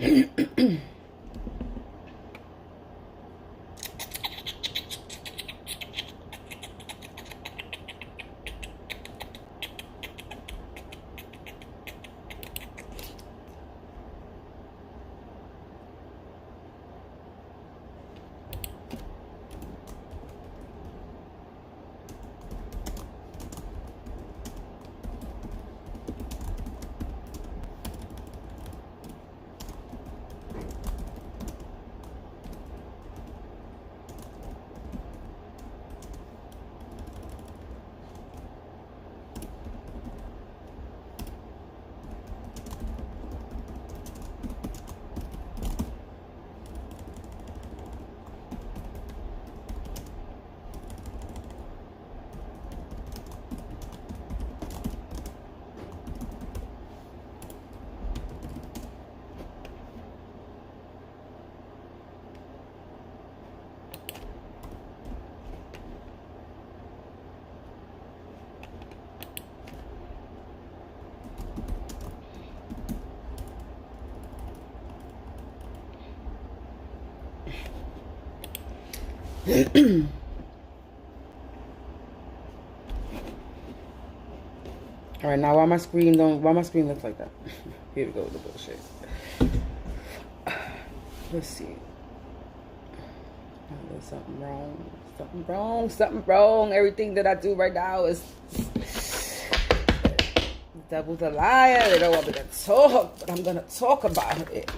All right, now why my screen looks like that? Here we go with the bullshit. Let's see. Oh, there's something wrong. Something wrong. Something wrong. Everything that I do right now is devil's a liar. They don't want me to talk, but I'm gonna talk about it.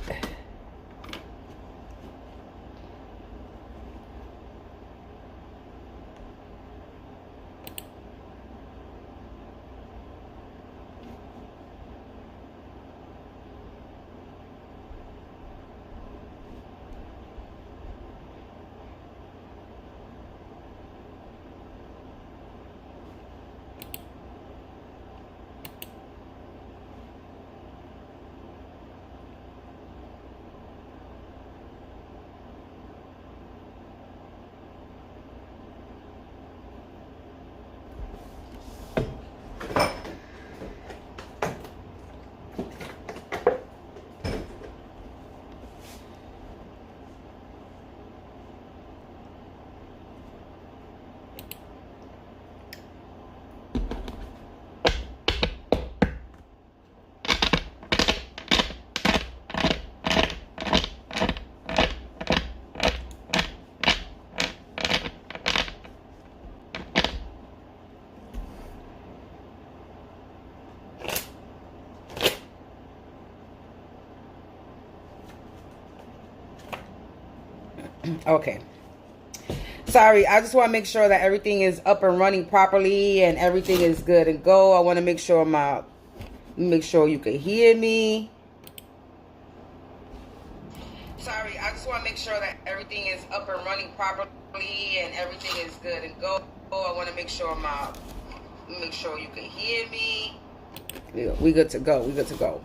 Okay. Sorry, I just want to make sure that everything is up and running properly and everything is good and go. I want to make sure you can hear me. Sorry, I just want to make sure that everything is up and running properly and everything is good and go. I want to make sure you can hear me. Yeah, we good to go. We good to go.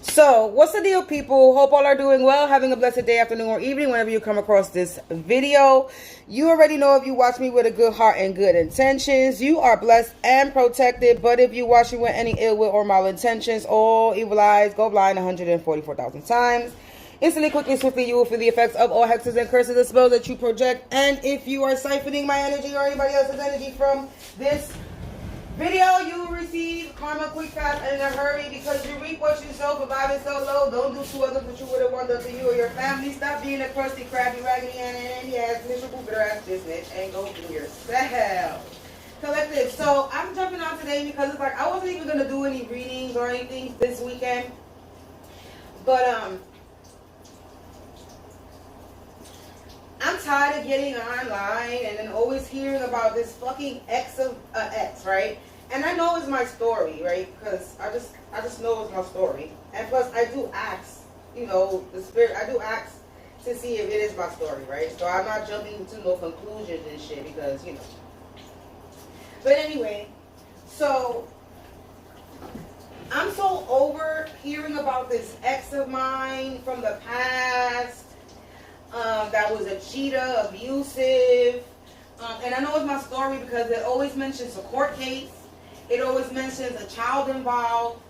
So, what's the deal, people? Hope all are doing well, having a blessed day, afternoon, or evening whenever you come across this video. You already know, if you watch me with a good heart and good intentions, you are blessed and protected. But if you watch me with any ill will or malintentions, all evil eyes go blind 144,000 times. Instantly, quickly, swiftly, you will feel the effects of all hexes and curses and spells that you project. And if you are siphoning my energy or anybody else's energy from this video, you will receive karma quick, fast, and in a hurry, because you reap what you sow. For vibing so low, don't do to others what you would have wanted done to you or your family. Stop being a crusty, crabby, raggedy, and ass, miserable, bitter ass business, and go do yourself. Collective. So I'm jumping on today because it's like I wasn't even gonna do any readings or anything this weekend, but I'm tired of getting online and then always hearing about this fucking ex of ex, right? And I know it's my story, right? Because I just know it's my story. And plus, I do ask, you know, the spirit. I do ask to see if it is my story, right? So I'm not jumping to no conclusions and shit because, you know. But anyway, so I'm so over hearing about this ex of mine from the past. That was a cheater, abusive, and I know it's my story because it always mentions a court case, it always mentions a child involved,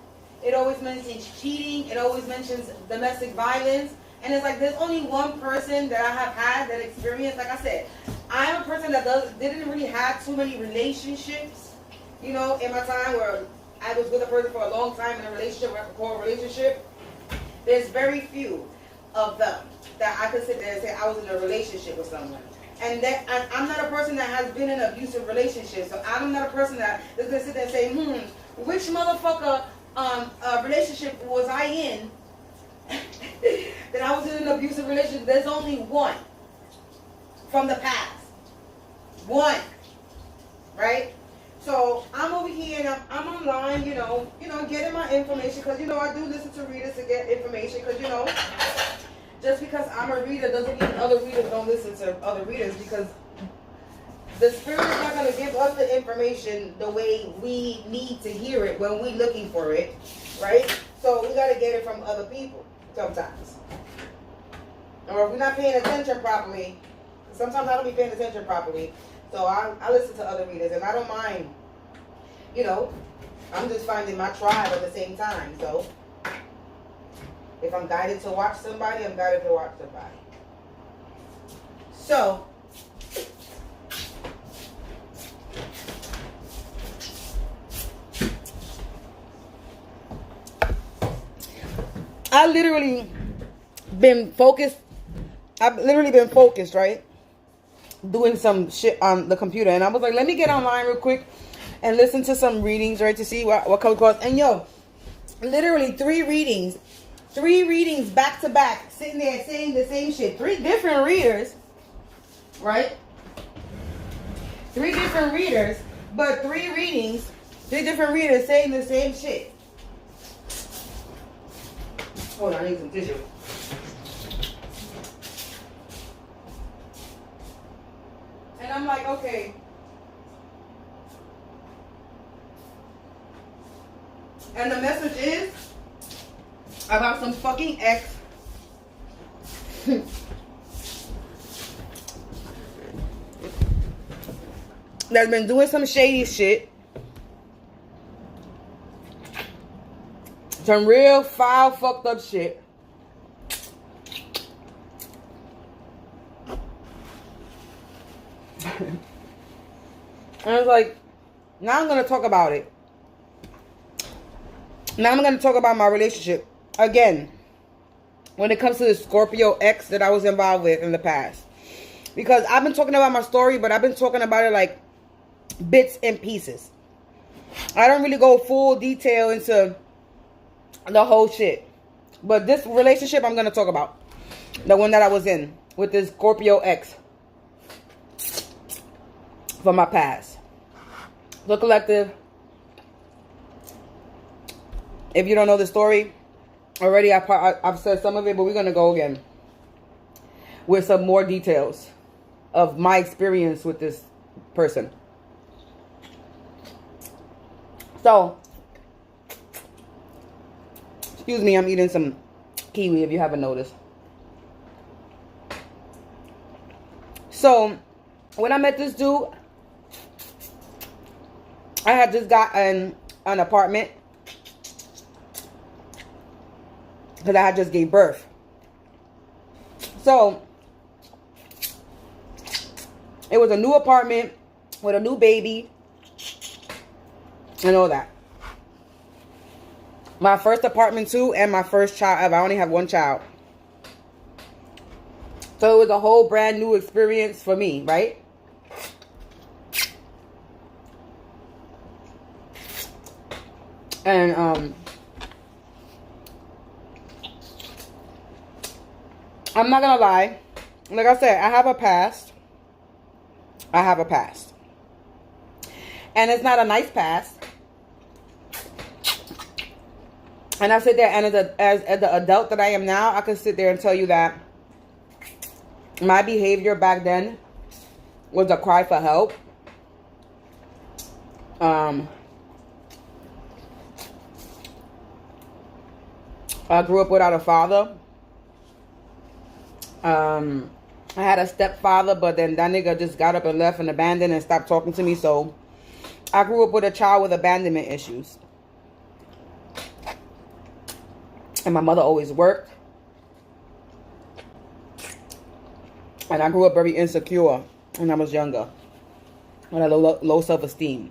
It always mentions cheating. It always mentions domestic violence. And it's like there's only one person that I have had that experience. Like I said, I'm a person that didn't really have too many relationships, you know, in my time where I was with a person for a long time in a relationship, a core relationship. There's very few of them that I could sit there and say I was in a relationship with someone. And that I'm not a person that has been in an abusive relationship. So I'm not a person that is going to sit there and say, which motherfucker relationship was I in that I was in an abusive relationship? There's only one from the past. One. Right? So I'm over here and I'm online, you know, getting my information because, you know, I do listen to readers to get information because, you know, just because I'm a reader doesn't mean other readers don't listen to other readers, because the spirit is not going to give us the information the way we need to hear it when we're looking for it, right? So we got to get it from other people sometimes. Or if we're not paying attention properly, sometimes I don't be paying attention properly, so I listen to other readers, and I don't mind, you know, I'm just finding my tribe at the same time. So if I'm guided to watch somebody, I'm guided to watch somebody. So I've literally been focused, right? Doing some shit on the computer. And I was like, let me get online real quick and listen to some readings, right? To see what comes across. And yo, literally 3 readings back to back, sitting there saying the same shit. 3 different readers, right? 3 different readers, but 3 readings, 3 different readers saying the same shit. Hold on, I need some tissue. And I'm like, okay. And the message is about some fucking ex that's been doing some shady shit. Some real foul, fucked up shit. And I was like, now I'm going to talk about it. Now I'm going to talk about my relationship. Again, when it comes to the Scorpio ex that I was involved with in the past. Because I've been talking about my story, but I've been talking about it like bits and pieces. I don't really go full detail into the whole shit. But this relationship I'm going to talk about. The one that I was in with this Scorpio ex from my past. The collective. If you don't know the story already, I've said some of it, but we're going to go again with some more details of my experience with this person. So, excuse me, I'm eating some kiwi if you haven't noticed. So, when I met this dude, I had just got an apartment because I had just gave birth. So, it was a new apartment with a new baby and all that. My first apartment too, and my first child ever. I only have 1 child. So it was a whole brand new experience for me, right? And I'm not gonna lie. Like I said, I have a past. And it's not a nice past. And I sit there, and as the adult that I am now, I can sit there and tell you that my behavior back then was a cry for help. I grew up without a father. I had a stepfather, but then that nigga just got up and left and abandoned and stopped talking to me. So I grew up with a child with abandonment issues. And my mother always worked. And I grew up very insecure when I was younger. With a low self-esteem.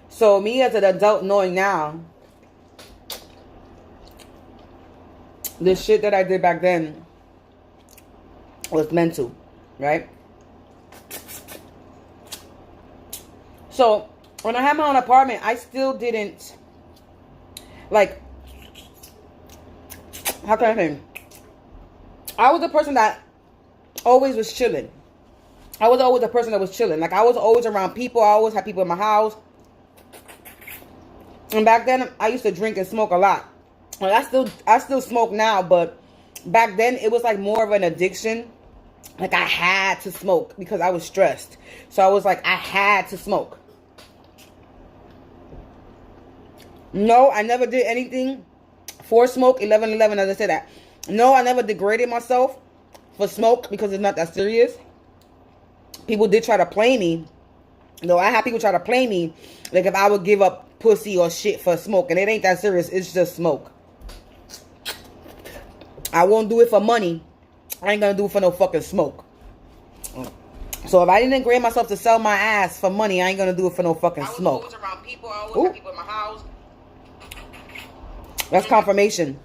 So me as an adult knowing now, the shit that I did back then was mental, right? So when I had my own apartment, I still didn't, like, how can I say? I was the person that always was chilling. I was always the person that was chilling. Like, I was always around people. I always had people in my house. And back then, I used to drink and smoke a lot. Well, I still smoke now, but back then, it was like more of an addiction. Like, I had to smoke because I was stressed. So I was like, I had to smoke. No, I never did anything for smoke. 11-11, as I said that. No, I never degraded myself for smoke because it's not that serious. People did try to play me. No, I had people try to play me. Like if I would give up pussy or shit for smoke. And it ain't that serious. It's just smoke. I won't do it for money. I ain't gonna do it for no fucking smoke. So if I didn't grade myself to sell my ass for money, I ain't gonna do it for no fucking smoke. I was always around people. I always had people in my house. That's confirmation.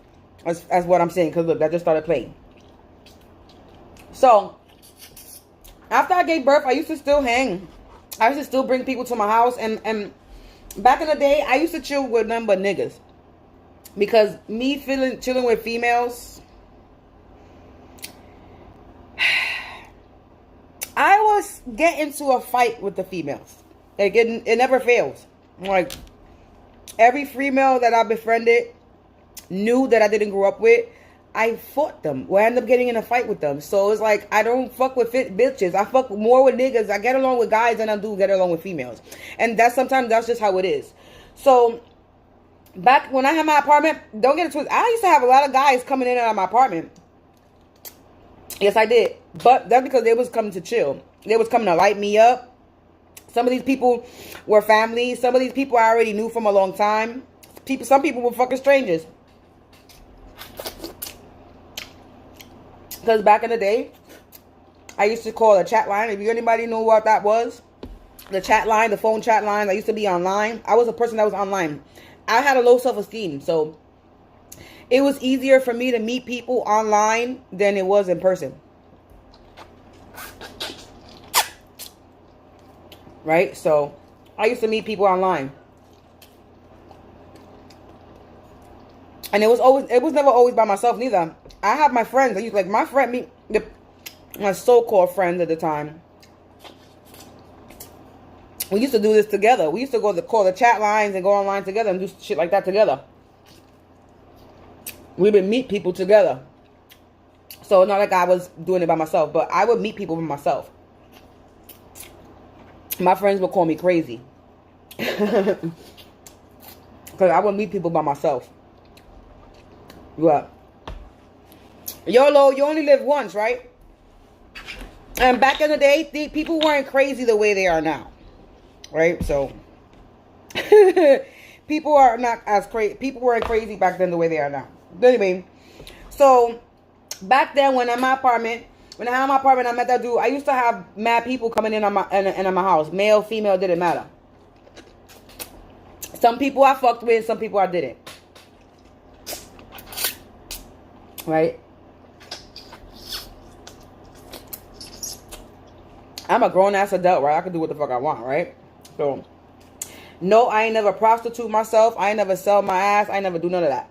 That's what I'm saying. Because look, that just started playing. So, after I gave birth, I used to still hang. I used to still bring people to my house. And back in the day, I used to chill with nothing but niggas. Because me chilling with females, I was getting into a fight with the females. Like, it never fails. Like, every female that I befriended knew that I didn't grow up with. I fought them. Well, I ended up getting in a fight with them. So it's like, I don't fuck with bitches. I fuck more with niggas. I get along with guys than I do get along with females. And sometimes that's just how it is. So, back when I had my apartment, don't get it twisted. I used to have a lot of guys coming in and out of my apartment. Yes, I did. But that's because they was coming to chill. They was coming to light me up. Some of these people were family. Some of these people I already knew from a long time. Some people were fucking strangers. Because back in the day, I used to call a chat line. If anybody know what that was, the chat line, the phone chat line, I used to be online. I was a person that was online. I had a low self-esteem, so it was easier for me to meet people online than it was in person. Right? So, I used to meet people online. And it was never always by myself neither. I have my friends. I used like my friend, my so-called friends at the time. We used to do this together. We used to call the chat lines and go online together and do shit like that together. We would meet people together. So not like I was doing it by myself, but I would meet people by myself. My friends would call me crazy. Because I would meet people by myself. What? YOLO, you only live once, right? And back in the day, people weren't crazy the way they are now. Right? So, people are not as crazy. People weren't crazy back then the way they are now. Anyway, so, back then when I had my apartment, I met that dude. I used to have mad people coming in on my house. Male, female, didn't matter. Some people I fucked with, some people I didn't. Right? I'm a grown-ass adult, right? I can do what the fuck I want, right? So, no, I ain't never prostitute myself. I ain't never sell my ass. I ain't never do none of that.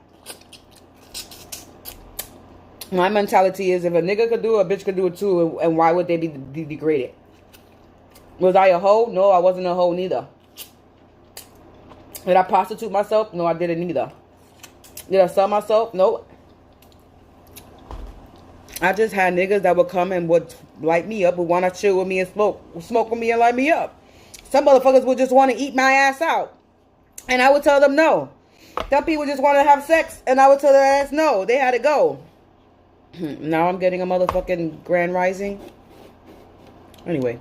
My mentality is if a nigga could do it, a bitch could do it too, and why would they be degraded? Was I a hoe? No, I wasn't a hoe neither. Did I prostitute myself? No, I didn't neither. Did I sell myself? No. I just had niggas that would come and would light me up, would want to chill with me and smoke with me and light me up. Some motherfuckers would just want to eat my ass out. And I would tell them no. Some people just want to have sex and I would tell their ass no. They had to go. Now I'm getting a motherfucking grand rising. Anyway.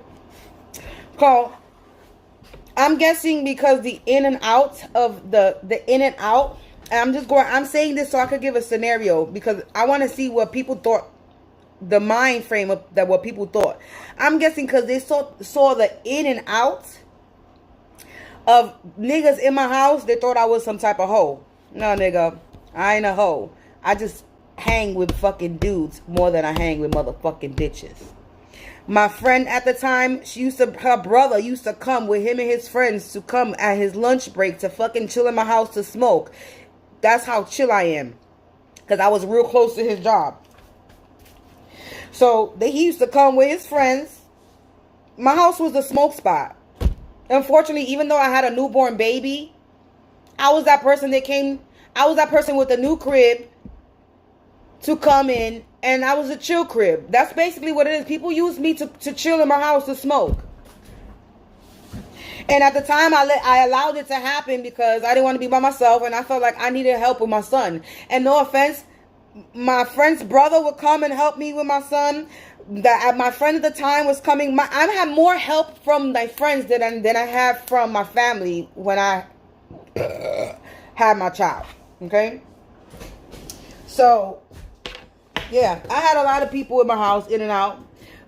I'm guessing because the in and out of the in and out And I'm saying this so I could give a scenario because I want to see what people thought, the mind frame of that, what people thought. I'm guessing because they saw the in and out of niggas in my house, they thought I was some type of hoe. No, nigga, I ain't a hoe. I just hang with fucking dudes more than I hang with motherfucking bitches. My friend at the time, her brother used to come with him and his friends to come at his lunch break to fucking chill in my house to smoke. That's how chill I am. Because I was real close to his job. So he used to come with his friends. My house was the smoke spot. Unfortunately, even though I had a newborn baby, I was that person with the new crib to come in, and I was a chill crib. That's basically what it is. People use me to chill in my house to smoke. And at the time, I allowed it to happen because I didn't want to be by myself, and I felt like I needed help with my son. And no offense, my friend's brother would come and help me with my son. My friend at the time was coming. I had more help from my friends than I had from my family when I had my child. Okay? So, yeah, I had a lot of people in my house, in and out.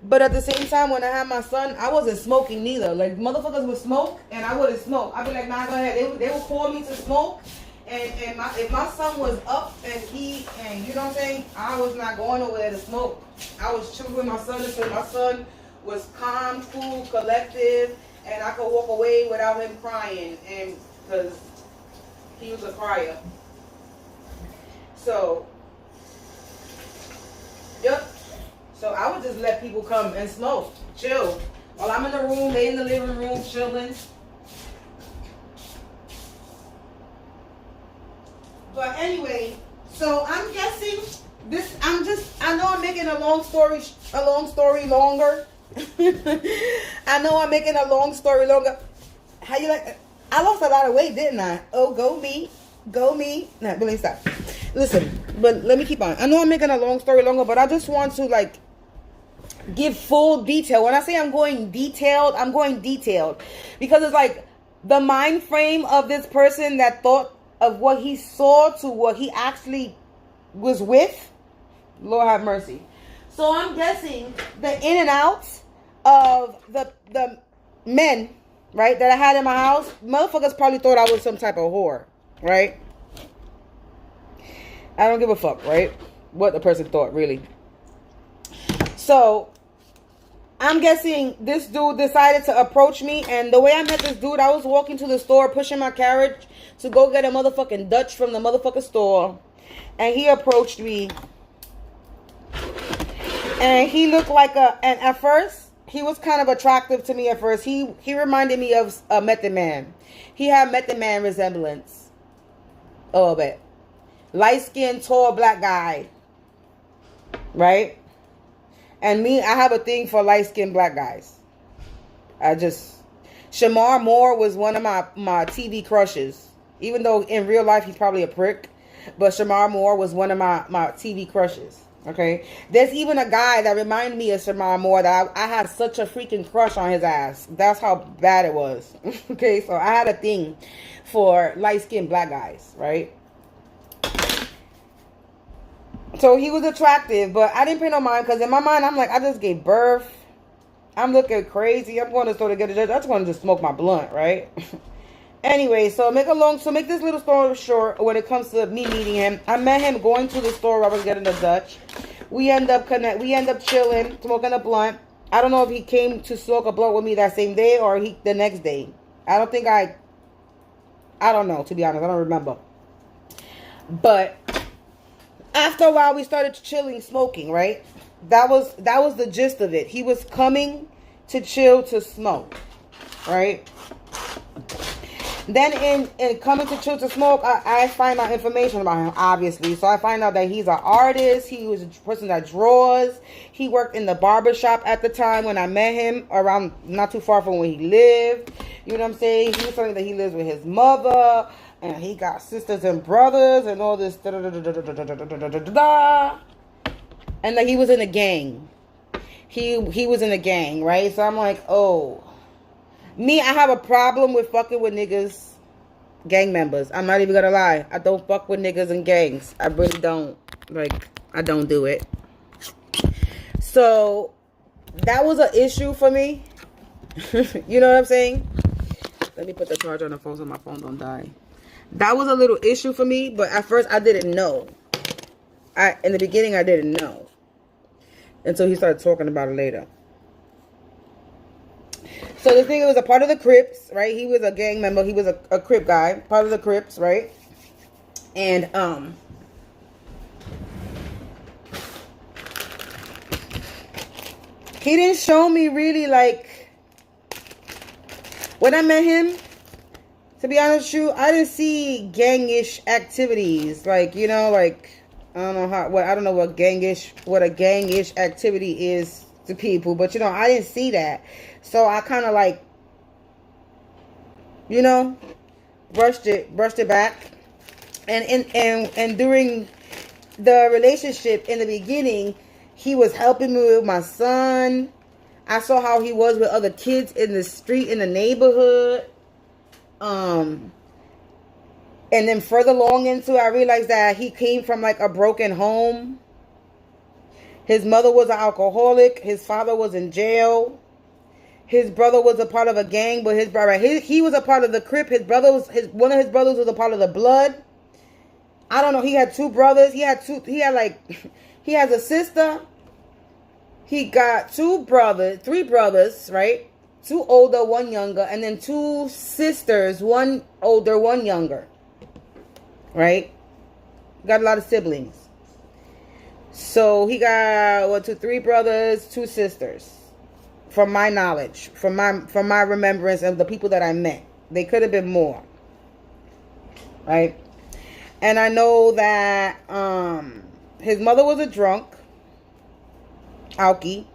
But at the same time, when I had my son, I wasn't smoking neither. Like, motherfuckers would smoke, and I wouldn't smoke. I'd be like, nah, go ahead. They would call me to smoke. And if my son was up and you know what I'm saying, I was not going nowhere to smoke. I was chilling with my son until my son was calm, cool, collective, and I could walk away without him crying, and because he was a crier. So, yep. So I would just let people come and smoke, chill. While I'm in the room, they in the living room chilling. But anyway, so I'm guessing this. I know I'm making a long story longer. I know I'm making a long story longer. How you like? I lost a lot of weight, didn't I? Oh, go me. Nah, really stop. Listen, but let me keep on. I know I'm making a long story longer, but I just want to like give full detail. When I say I'm going detailed because it's like the mind frame of this person that thought of what he saw to what he actually was with. Lord have mercy. So I'm guessing the in and outs of the men, right, that I had in my house, motherfuckers probably thought I was some type of whore, right? I don't give a fuck, right? What the person thought, really. So I'm guessing this dude decided to approach me, and the way I met this dude, I was walking to the store, pushing my carriage to go get a motherfucking Dutch from the motherfucking store, and he approached me, and he looked like and at first, he was kind of attractive to me at first. He reminded me of a Method Man. He had Method Man resemblance. A little bit. Light-skinned, tall, black guy. Right? And me, I have a thing for light-skinned black guys. Shamar Moore was one of my TV crushes. Even though in real life he's probably a prick. But Shamar Moore was one of my TV crushes. Okay? There's even a guy that reminded me of Shamar Moore that I had such a freaking crush on his ass. That's how bad it was. Okay? So I had a thing for light-skinned black guys. Right? So he was attractive, but I didn't pay no mind because in my mind, I'm like, I just gave birth. I'm looking crazy. I'm going to store to get a judge. I just want to just smoke my blunt, right? Anyway, so make this little story short when it comes to me meeting him. I met him going to the store where I was getting a Dutch. We end up chilling, smoking a blunt. I don't know if he came to smoke a blunt with me that same day or the next day. I don't know, to be honest. I don't remember. But after a while, we started chilling, smoking, right? That was the gist of it. He was coming to chill, to smoke, right? Then in coming to chill to smoke, I find out information about him, obviously. So I find out that he's an artist. He was a person that draws. He worked in the barber shop at the time when I met him, around not too far from where he lived. You know what I'm saying? He was saying that he lives with his mother. And he got sisters and brothers and all this. And that he was in a gang. He was in a gang, right? So I'm like, oh. Me, I have a problem with fucking with niggas gang members. I'm not even gonna lie. I don't fuck with niggas and gangs. I really don't. Like, I don't do it. So that was an issue for me. You know what I'm saying? Let me put the charger on the phone so my phone don't die. That was a little issue for me, but at first I didn't know. In the beginning I didn't know. Until he started talking about it later. So this nigga was a part of the Crips, right? He was a gang member. He was a Crip guy, part of the Crips, right? And he didn't show me really, like, when I met him, to be honest with you, I didn't see gangish activities. Like, you know, like, I don't know what a gangish activity is to people, but you know, I didn't see that. So I kind of, like, you know, brushed it back. And during the relationship in the beginning, he was helping me with my son. I saw how he was with other kids in the street, in the neighborhood. And then further along into it, I realized that he came from, like, a broken home. His mother was an alcoholic. His father was in jail. His brother was a part of a gang, but his brother, he was a part of the Crip. One of his brothers was a part of the Blood. I don't know. He had two brothers. He has a sister. He got three brothers, right? Two older, one younger, and then two sisters, one older, one younger. Right? Got a lot of siblings. So he got three brothers, two sisters. From my knowledge, from my remembrance of the people that I met. They could have been more. Right? And I know that his mother was a drunk. Alkie.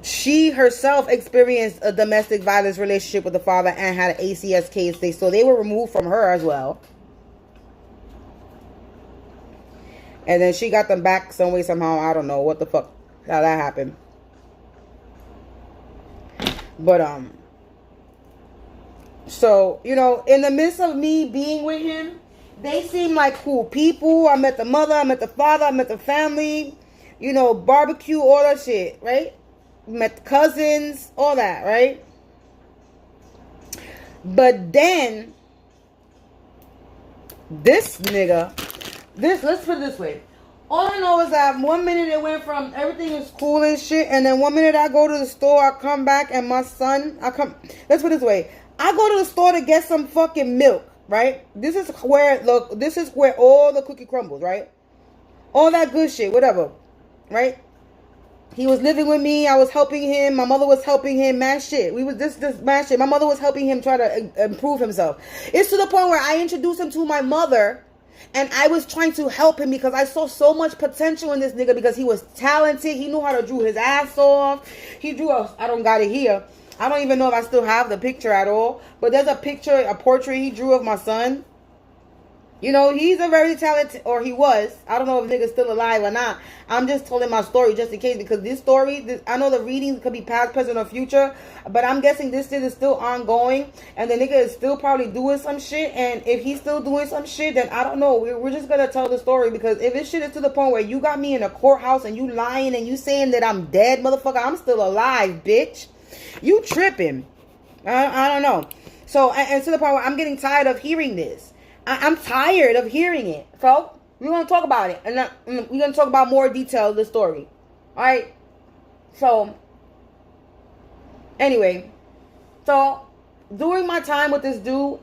She herself experienced a domestic violence relationship with the father and had an ACS case. So they were removed from her as well. And then she got them back some way, somehow. I don't know what the fuck, how that happened. But, so, you know, in the midst of me being with him, they seem like cool people. I met the mother, I met the father, I met the family, you know, barbecue, all that shit, right? Met the cousins, all that, right? But then, this nigga, let's put it this way. All I know is that 1 minute it went from everything is cool and shit, and then 1 minute I go to the store, I come back, and my son, let's put it this way. I go to the store to get some fucking milk, right? This is where all the cookie crumbles, right? All that good shit, whatever, right? He was living with me. I was helping him. My mother was helping him. Mad shit. We was this mad shit. My mother was helping him try to improve himself. It's to the point where I introduced him to my mother, and I was trying to help him because I saw so much potential in this nigga because he was talented. He knew how to draw his ass off. He drew I don't got it here. I don't even know if I still have the picture at all. But there's a portrait he drew of my son. You know, he's a very talented, or he was. I don't know if nigga's still alive or not. I'm just telling my story just in case, because this story, I know the readings could be past, present, or future, but I'm guessing this shit is still ongoing, and the nigga is still probably doing some shit, and if he's still doing some shit, then I don't know. We're just gonna tell the story, because if this shit is to the point where you got me in a courthouse, and you lying, and you saying that I'm dead, motherfucker, I'm still alive, bitch. You tripping. I don't know. So, and to the point where I'm getting tired of hearing this. I'm tired of hearing it. So, we're going to talk about it. And we're going to talk about more detail of the story. Alright? So, anyway. So, during my time with this dude,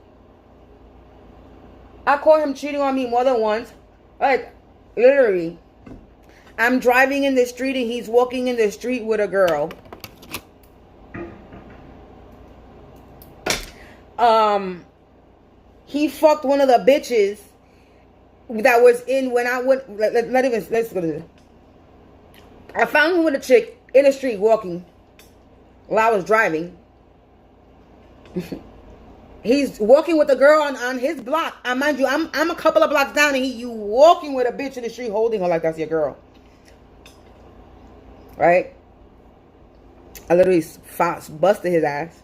I caught him cheating on me more than once. Like, literally. I'm driving in the street and he's walking in the street with a girl. He fucked one of the bitches that was in when I went. Let's go to this. I found him with a chick in the street walking while I was driving. He's walking with a girl on his block. I mind you, I'm a couple of blocks down, and you walking with a bitch in the street holding her like that's your girl. Right? I literally busted his ass.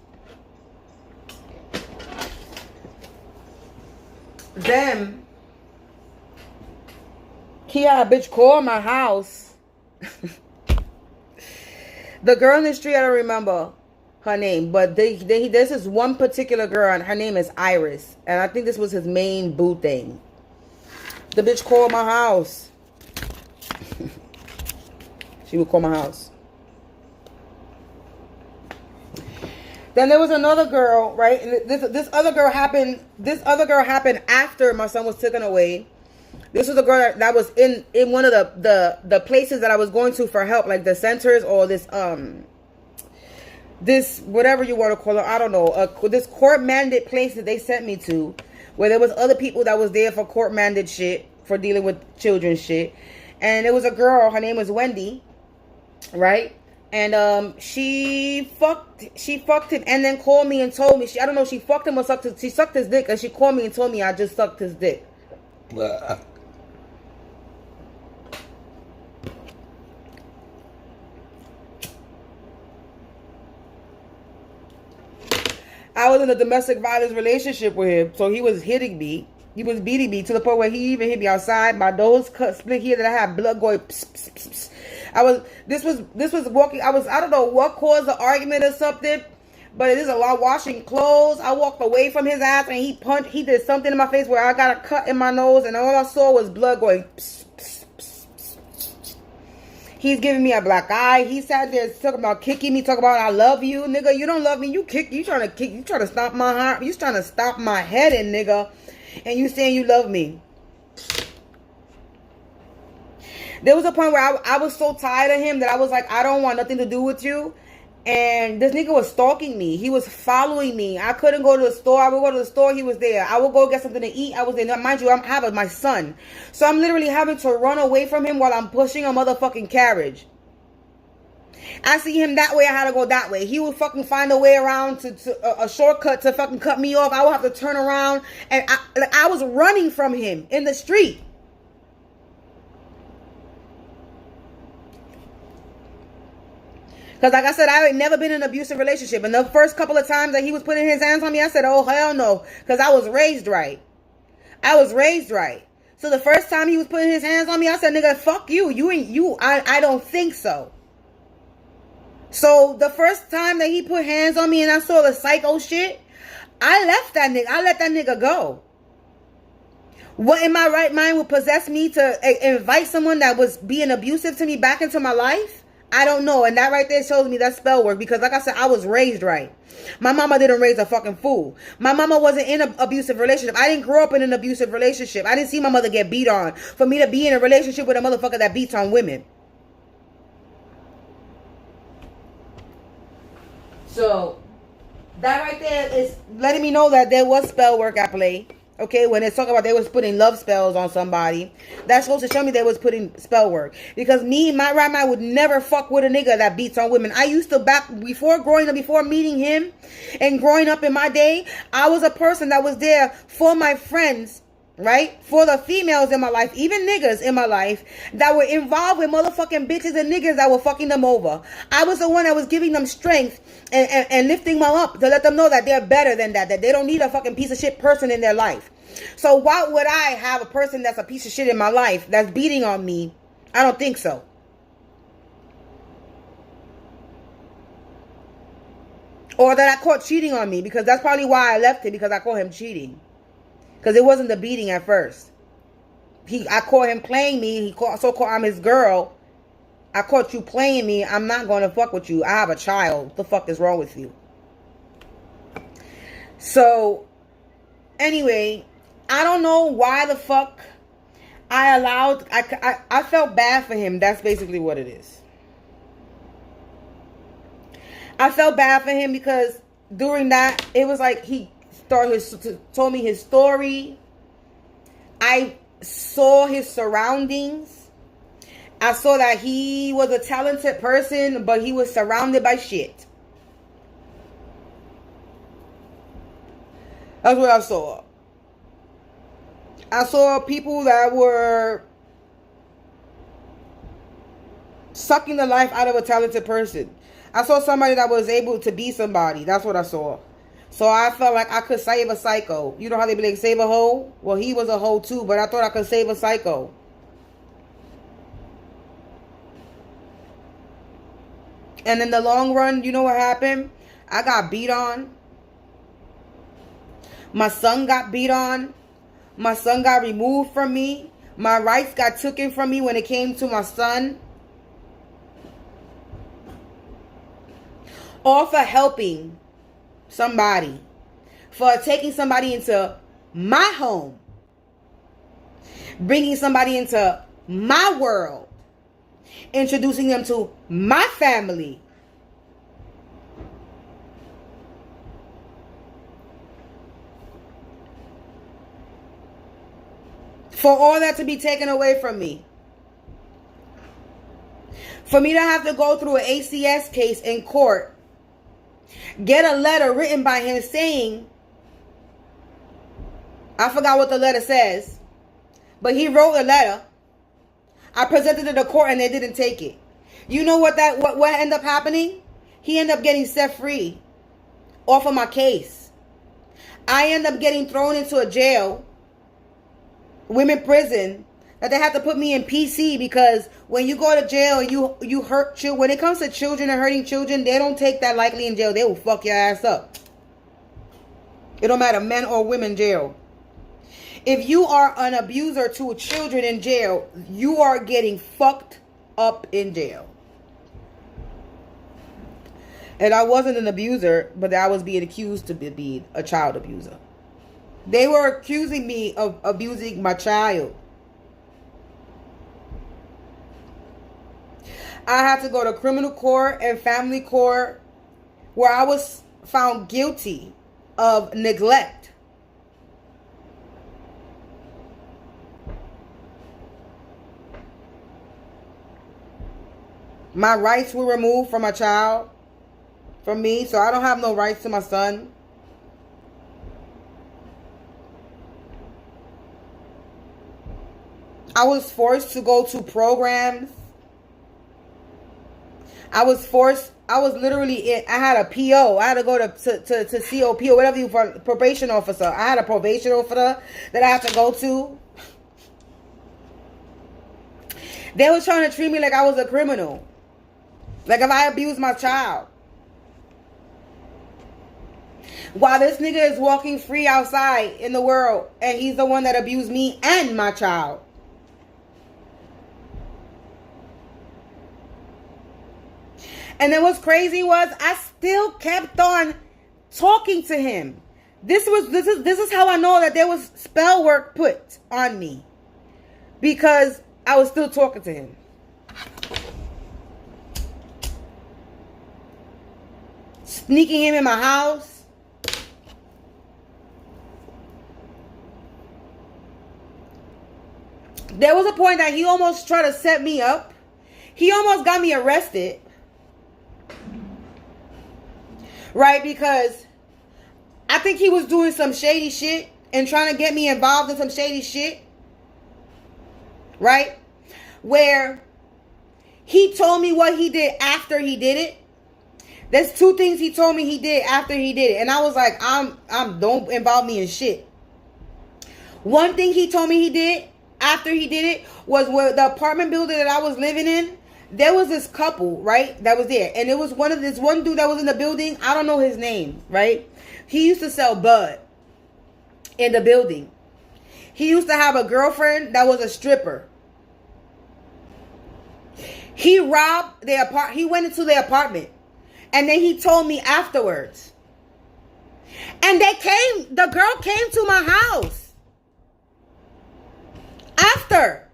Then he had a bitch call my house. The girl in the street, I don't remember her name, but this is one particular girl, and her name is Iris, and I think this was his main boo thing. The bitch called my house. She would call my house. Then there was another girl, right? And this other girl happened. This other girl happened after my son was taken away. This was a girl that was in one of the places that I was going to for help, like the centers or this whatever you want to call it, I don't know, this court mandated place that they sent me to, where there was other people that was there for court mandated shit, for dealing with children's shit, and it was a girl. Her name was Wendy, right? And she fucked him, and then called me and told me she fucked him or she sucked his dick, and she called me and told me I just sucked his dick. I was in a domestic violence relationship with him, so he was hitting me. He was beating me to the point where he even hit me outside. My nose cut, split here, that I had blood going. Pss, pss, pss, pss. This was walking. I don't know what caused the argument or something, but it is a lot washing clothes. I walked away from his ass and he did something in my face where I got a cut in my nose, and all I saw was blood going. Pss, pss, pss, pss, pss. He's giving me a black eye. He sat there talking about kicking me, talking about I love you, nigga. You don't love me. You trying to stop my heart. You trying to stop my head in, nigga. And you saying you love me. There was a point where I was so tired of him that I was like, I don't want nothing to do with you. And this nigga was stalking me. He was following me. I couldn't go to the store. I would go to the store. He was there. I would go get something to eat. I was there. Now, mind you, I'm having my son. So I'm literally having to run away from him while I'm pushing a motherfucking carriage. I see him that way, I had to go that way. He would fucking find a way around to a shortcut to fucking cut me off. I would have to turn around, and I was running from him in the street. Because like I said, I had never been in an abusive relationship. And the first couple of times that he was putting his hands on me, I said, oh, hell no. Because I was raised right. So the first time he was putting his hands on me, I said, nigga, fuck you. I don't think so. So the first time that he put hands on me and I saw the psycho shit, I left that nigga. I let that nigga go. What in my right mind would possess me to invite someone that was being abusive to me back into my life? I don't know. And that right there shows me that spell work. Because like I said, I was raised right. My mama didn't raise a fucking fool. My mama wasn't in an abusive relationship. I didn't grow up in an abusive relationship. I didn't see my mother get beat on. For me to be in a relationship with a motherfucker that beats on women. So, that right there is letting me know that there was spell work at play. Okay, when it's talking about they was putting love spells on somebody, that's supposed to show me they was putting spell work. Because me, my right mind would never fuck with a nigga that beats on women. I used to before meeting him and growing up in my day, I was a person that was there for my friends. Right? For the females in my life, even niggas in my life that were involved with motherfucking bitches and niggas that were fucking them over. I was the one that was giving them strength and lifting them up to let them know that they're better than that they don't need a fucking piece of shit person in their life. So why would I have a person that's a piece of shit in my life that's beating on me? I don't think so. Or that I caught cheating on me, because that's probably why I left it, because I caught him cheating. Because it wasn't the beating at first. I caught him playing me. So-called I'm his girl. I caught you playing me. I'm not going to fuck with you. I have a child. What the fuck is wrong with you? So, anyway, I don't know why the fuck I allowed... I felt bad for him. That's basically what it is. I felt bad for him because during that, it was like he... told me his story. I saw his surroundings. I saw that he was a talented person, but he was surrounded by shit. That's what I saw. I saw people that were sucking the life out of a talented person. I saw somebody that was able to be somebody. That's what I saw. So I felt like I could save a psycho. You know how they be like, save a hoe? Well, he was a hoe too, but I thought I could save a psycho. And in the long run, you know what happened? I got beat on. My son got beat on. My son got removed from me. My rights got taken from me when it came to my son. All for helping somebody. For taking somebody into my home. Bringing somebody into my world. Introducing them to my family. For all that to be taken away from me. For me to have to go through an ACS case in court. Get a letter written by him saying, I forgot what the letter says, but he wrote a letter. I presented it to the court and they didn't take it. You know what ended up happening? He ended up getting set free off of my case. I ended up getting thrown into a jail, women prison, that they had to put me in PC because when you go to jail and you hurt children, when it comes to children and hurting children, they don't take that lightly in jail. They will fuck your ass up. It don't matter, men or women jail. If you are an abuser to children in jail, you are getting fucked up in jail. And I wasn't an abuser, but I was being accused to be a child abuser. They were accusing me of abusing my child. I had to go to criminal court and family court where I was found guilty of neglect. My rights were removed from my child, from me, so I don't have no rights to my son. I was forced to go to programs. I was literally I had a PO. I had to go to COP or whatever probation officer. I had a probation officer that I had to go to. They was trying to treat me like I was a criminal. Like if I abused my child. While this nigga is walking free outside in the world and he's the one that abused me and my child. And then what's crazy was I still kept on talking to him. This is how I know that there was spell work put on me. Because I was still talking to him. Sneaking him in my house. There was a point that he almost tried to set me up. He almost got me arrested. Right? Because I think he was doing some shady shit and trying to get me involved in some shady shit. Right? Where he told me what he did after he did it. There's two things he told me he did after he did it. And I was like, don't involve me in shit. One thing he told me he did after he did it was where the apartment building that I was living in, there was this couple, right, that was there. And it was this one dude that was in the building. I don't know his name, right? He used to sell bud in the building. He used to have a girlfriend that was a stripper. He robbed their apartment. He went into their apartment. And then he told me afterwards. And the girl came to my house. After.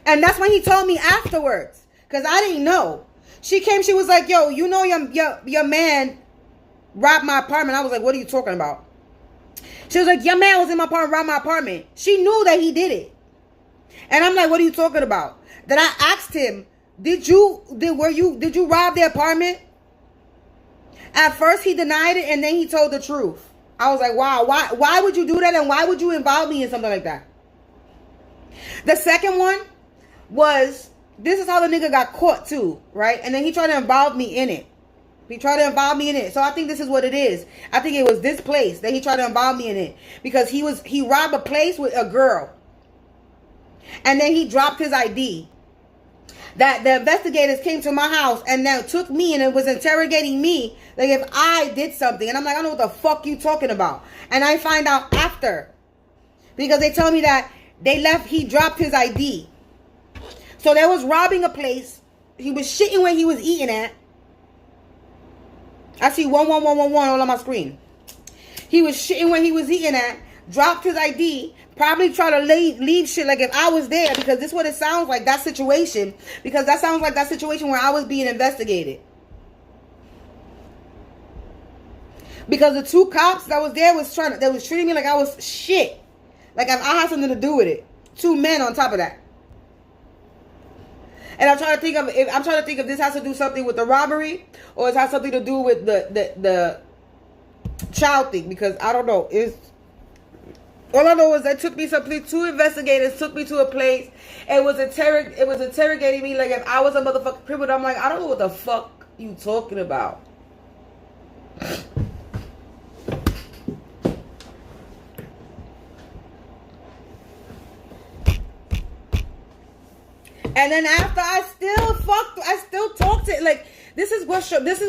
And that's when he told me afterwards. Because I didn't know. She came, she was like, yo, you know your man robbed my apartment. I was like, what are you talking about? She was like, your man was in my apartment, robbed my apartment. She knew that he did it. And I'm like, what are you talking about? Then I asked him, did you rob the apartment? At first he denied it and then he told the truth. I was like, wow, why would you do that? And why would you involve me in something like that? The second one was, this is how the nigga got caught too, right? And then he tried to involve me in it. He tried to involve me in it. So I think this is what it is. I think it was this place that he tried to involve me in it. Because he robbed a place with a girl. And then he dropped his ID. That the investigators came to my house and now took me and it was interrogating me like if I did something. And I'm like, I don't know what the fuck you talking about. And I find out after. Because they tell me that he dropped his ID. So they was robbing a place. He was shitting where he was eating at. I see 11111 all on my screen. He was shitting where he was eating at. Dropped his ID. Probably try to leave shit like if I was there. Because this is what it sounds like, that situation. Because that sounds like that situation where I was being investigated. Because the two cops that was there they was treating me like I was shit. Like if I had something to do with it. Two men on top of that. And I'm trying to think if this has to do something with the robbery or it has something to do with the child thing, because I don't know. All I know is they took me someplace. Two investigators took me to a place. It was interrogating me like if I was a motherfucking criminal. I'm like, I don't know what the fuck you talking about. And then after I still talked to it. Like this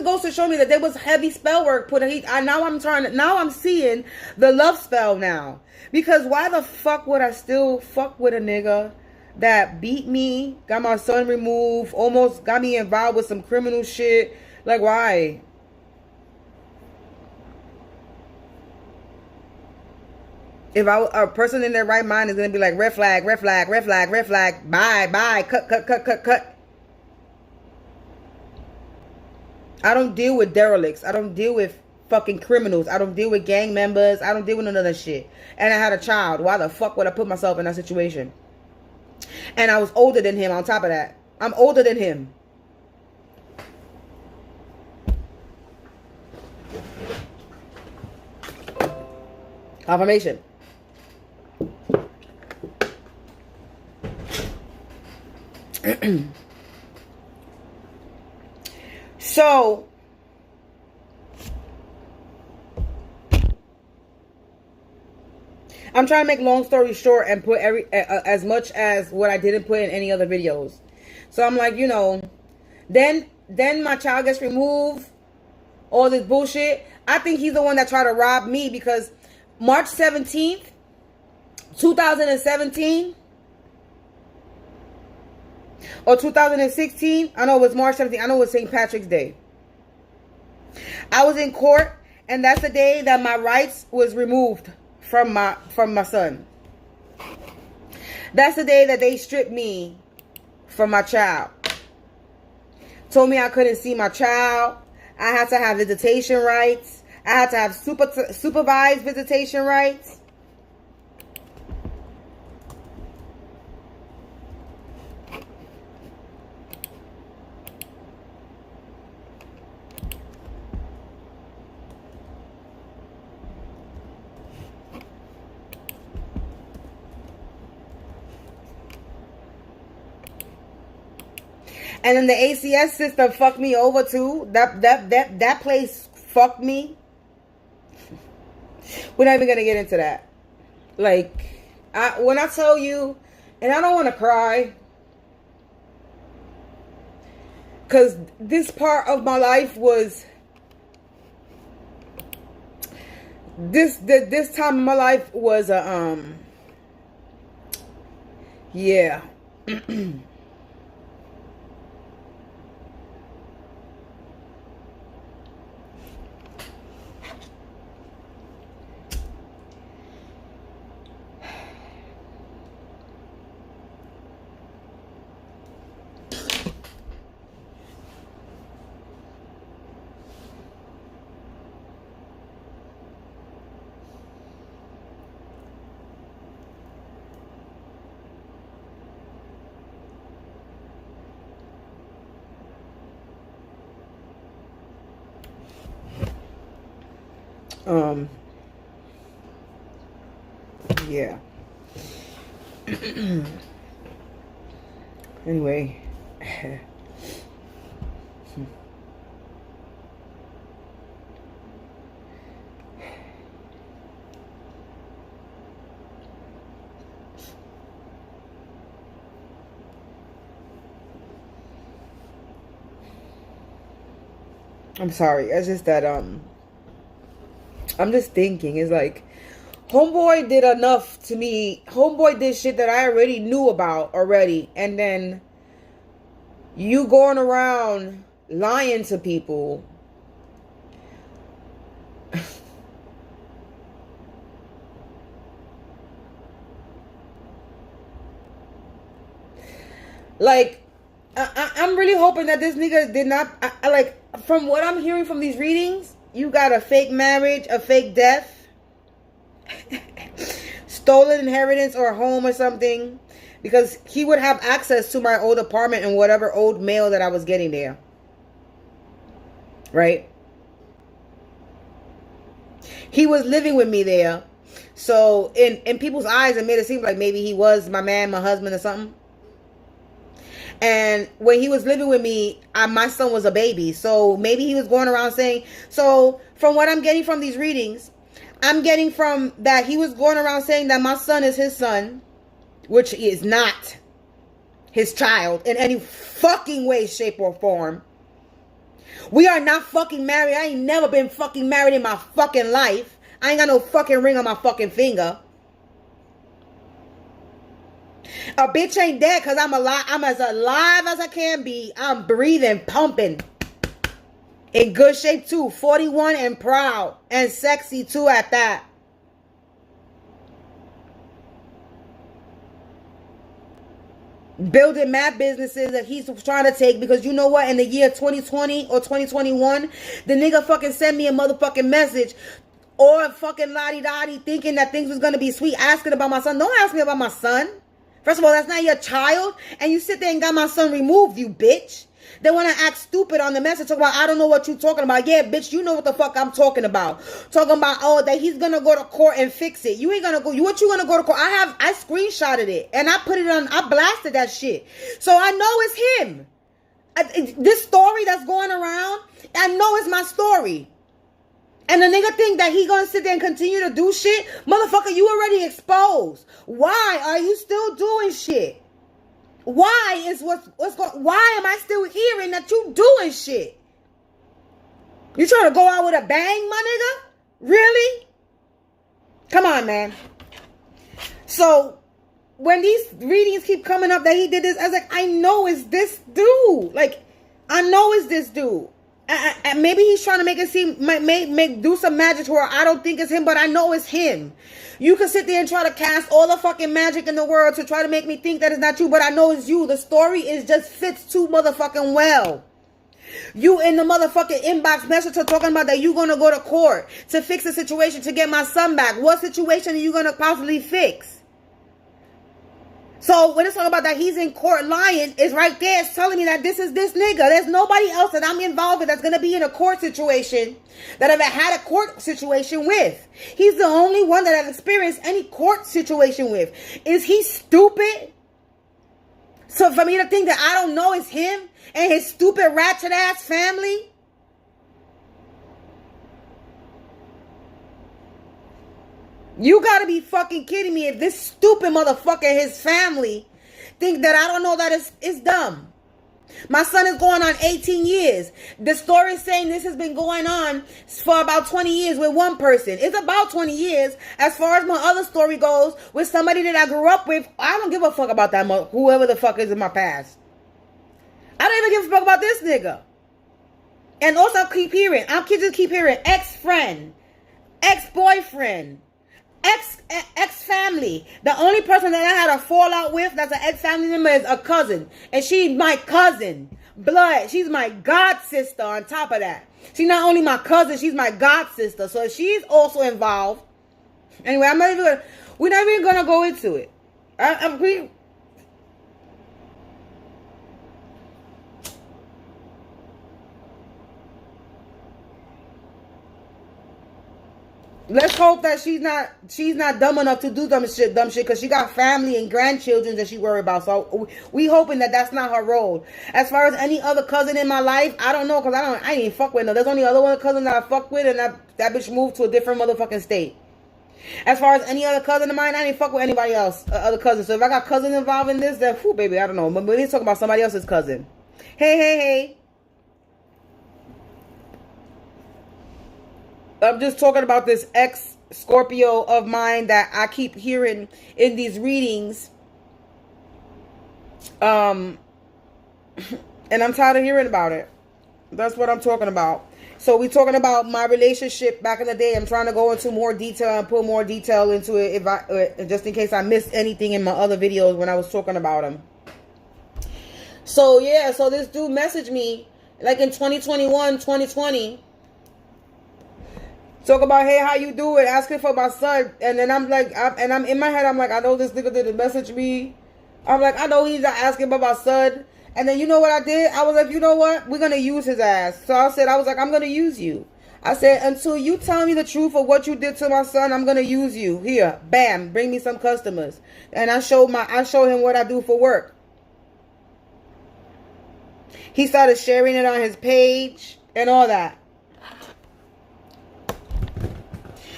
goes to show me that there was heavy spell work put in. Now I'm seeing the love spell now. Because why the fuck would I still fuck with a nigga that beat me, got my son removed, almost got me involved with some criminal shit? Like why? If a person in their right mind is going to be like, red flag, red flag, red flag, red flag, bye, cut. I don't deal with derelicts. I don't deal with fucking criminals. I don't deal with gang members. I don't deal with none of that shit. And I had a child. Why the fuck would I put myself in that situation? And I was older than him on top of that. I'm older than him. Confirmation. So I'm trying to make long story short and put as much as what I didn't put in any other videos. So I'm like, then my child gets removed, all this bullshit. I think he's the one that tried to rob me because March 17th, 2017 or 2016, I know it was March 17th, I know it was St. Patrick's Day. I was in court and that's the day that my rights was removed from my son. That's the day that they stripped me from my child. Told me I couldn't see my child. I had to have visitation rights. I had to have supervised visitation rights. And then the ACS system fucked me over too. That place fucked me. We're not even gonna get into that. Like, when I tell you, and I don't want to cry, because this part of my life was this time of my life was yeah. Yeah. Anyway. I'm sorry. It's just that I'm just thinking. It's like, homeboy did enough to me. Homeboy did shit that I already knew about already, and then you going around lying to people. Like, I'm really hoping that this nigga did not, like, from what I'm hearing from these readings, you got a fake marriage, a fake death, stolen inheritance or a home or something, because he would have access to my old apartment and whatever old mail that I was getting there. Right? He was living with me there. So in people's eyes, it made it seem like maybe he was my man, my husband or something. And when he was living with me, my son was a baby. So maybe he was going around saying, so from what I'm getting from these readings, I'm getting from that he was going around saying that my son is his son, which is not his child in any fucking way, shape, or form. We are not fucking married. I ain't never been fucking married in my fucking life. I ain't got no fucking ring on my fucking finger. A bitch ain't dead because I'm alive. I'm as alive as I can be. I'm breathing, pumping. In good shape too. 41 and proud. And sexy too at that. Building mad businesses that he's trying to take, because you know what? In the year 2020 or 2021, the nigga fucking sent me a motherfucking message or a fucking lottie-dottie thinking that things was going to be sweet, asking about my son. Don't ask me about my son. First of all, that's not your child. And you sit there and got my son removed, you bitch. They want to act stupid on the message. Talk about, I don't know what you talking about. Yeah, bitch, you know what the fuck I'm talking about. Talking about, oh, that he's going to go to court and fix it. You ain't going to go. What you going to go to court? I screenshotted it. And I put it on. I blasted that shit. So I know it's him. This story that's going around, I know it's my story. And the nigga think that he gonna sit there and continue to do shit? Motherfucker, you already exposed. Why are you still doing shit? Why is why am I still hearing that you doing shit? You trying to go out with a bang, my nigga? Really? Come on, man. So when these readings keep coming up that he did this, I was like, I know it's this dude. Like, I know it's this dude. And maybe he's trying to make it seem, do some magic to where I don't think it's him, but I know it's him. You can sit there and try to cast all the fucking magic in the world to try to make me think that it's not you, but I know it's you. The story is just fits too motherfucking well. You in the motherfucking inbox message are talking about that you gonna go to court to fix the situation to get my son back. What situation are you gonna possibly fix? So when it's talking about that he's in court lying, it's right there. It's telling me that this is this nigga. There's nobody else that I'm involved with that's going to be in a court situation that I've had a court situation with. He's the only one that I've experienced any court situation with. Is he stupid? So for me to think that I don't know it's him and his stupid ratchet ass family? You gotta be fucking kidding me if this stupid motherfucker and his family think that I don't know that it's dumb. My son is going on 18 years. The story is saying this has been going on for about 20 years with one person. It's about 20 years. As far as my other story goes, with somebody that I grew up with, I don't give a fuck about that whoever the fuck is in my past. I don't even give a fuck about this nigga. And also I just keep hearing ex-friend, ex-boyfriend, ex-family. The only person that I had a fallout with that's an ex-family member is a cousin. And she's my cousin. Blood. She's my god sister on top of that. She's not only my cousin, she's my god sister. So she's also involved. Anyway, we're not even gonna go into it. Let's hope that she's not dumb enough to do dumb shit, because she got family and grandchildren that she worry about. So we hoping that that's not her role. As far as any other cousin in my life, I don't know, because I ain't fuck with no. There's only other one cousin that I fuck with, and that bitch moved to a different motherfucking state. As far as any other cousin of mine, I ain't fuck with anybody else, other cousins. So if I got cousins involved in this, then whew, baby, I don't know. But we need to talk about somebody else's cousin. Hey. I'm just talking about this ex Scorpio of mine that I keep hearing in these readings. And I'm tired of hearing about it. That's what I'm talking about. So we talking about my relationship back in the day. I'm trying to go into more detail and put more detail into it, if I just in case I missed anything in my other videos when I was talking about him. So yeah, so this dude messaged me like in 2021, 2020. Talk about, hey, how you doing? Asking for my son. And then I'm like, I'm in my head, I'm like, I know this nigga didn't message me. I'm like, I know he's not asking about my son. And then you know what I did? I was like, you know what? We're going to use his ass. So I was like, I'm going to use you. I said, until you tell me the truth of what you did to my son, I'm going to use you. Here, bam, bring me some customers. And I showed him what I do for work. He started sharing it on his page and all that.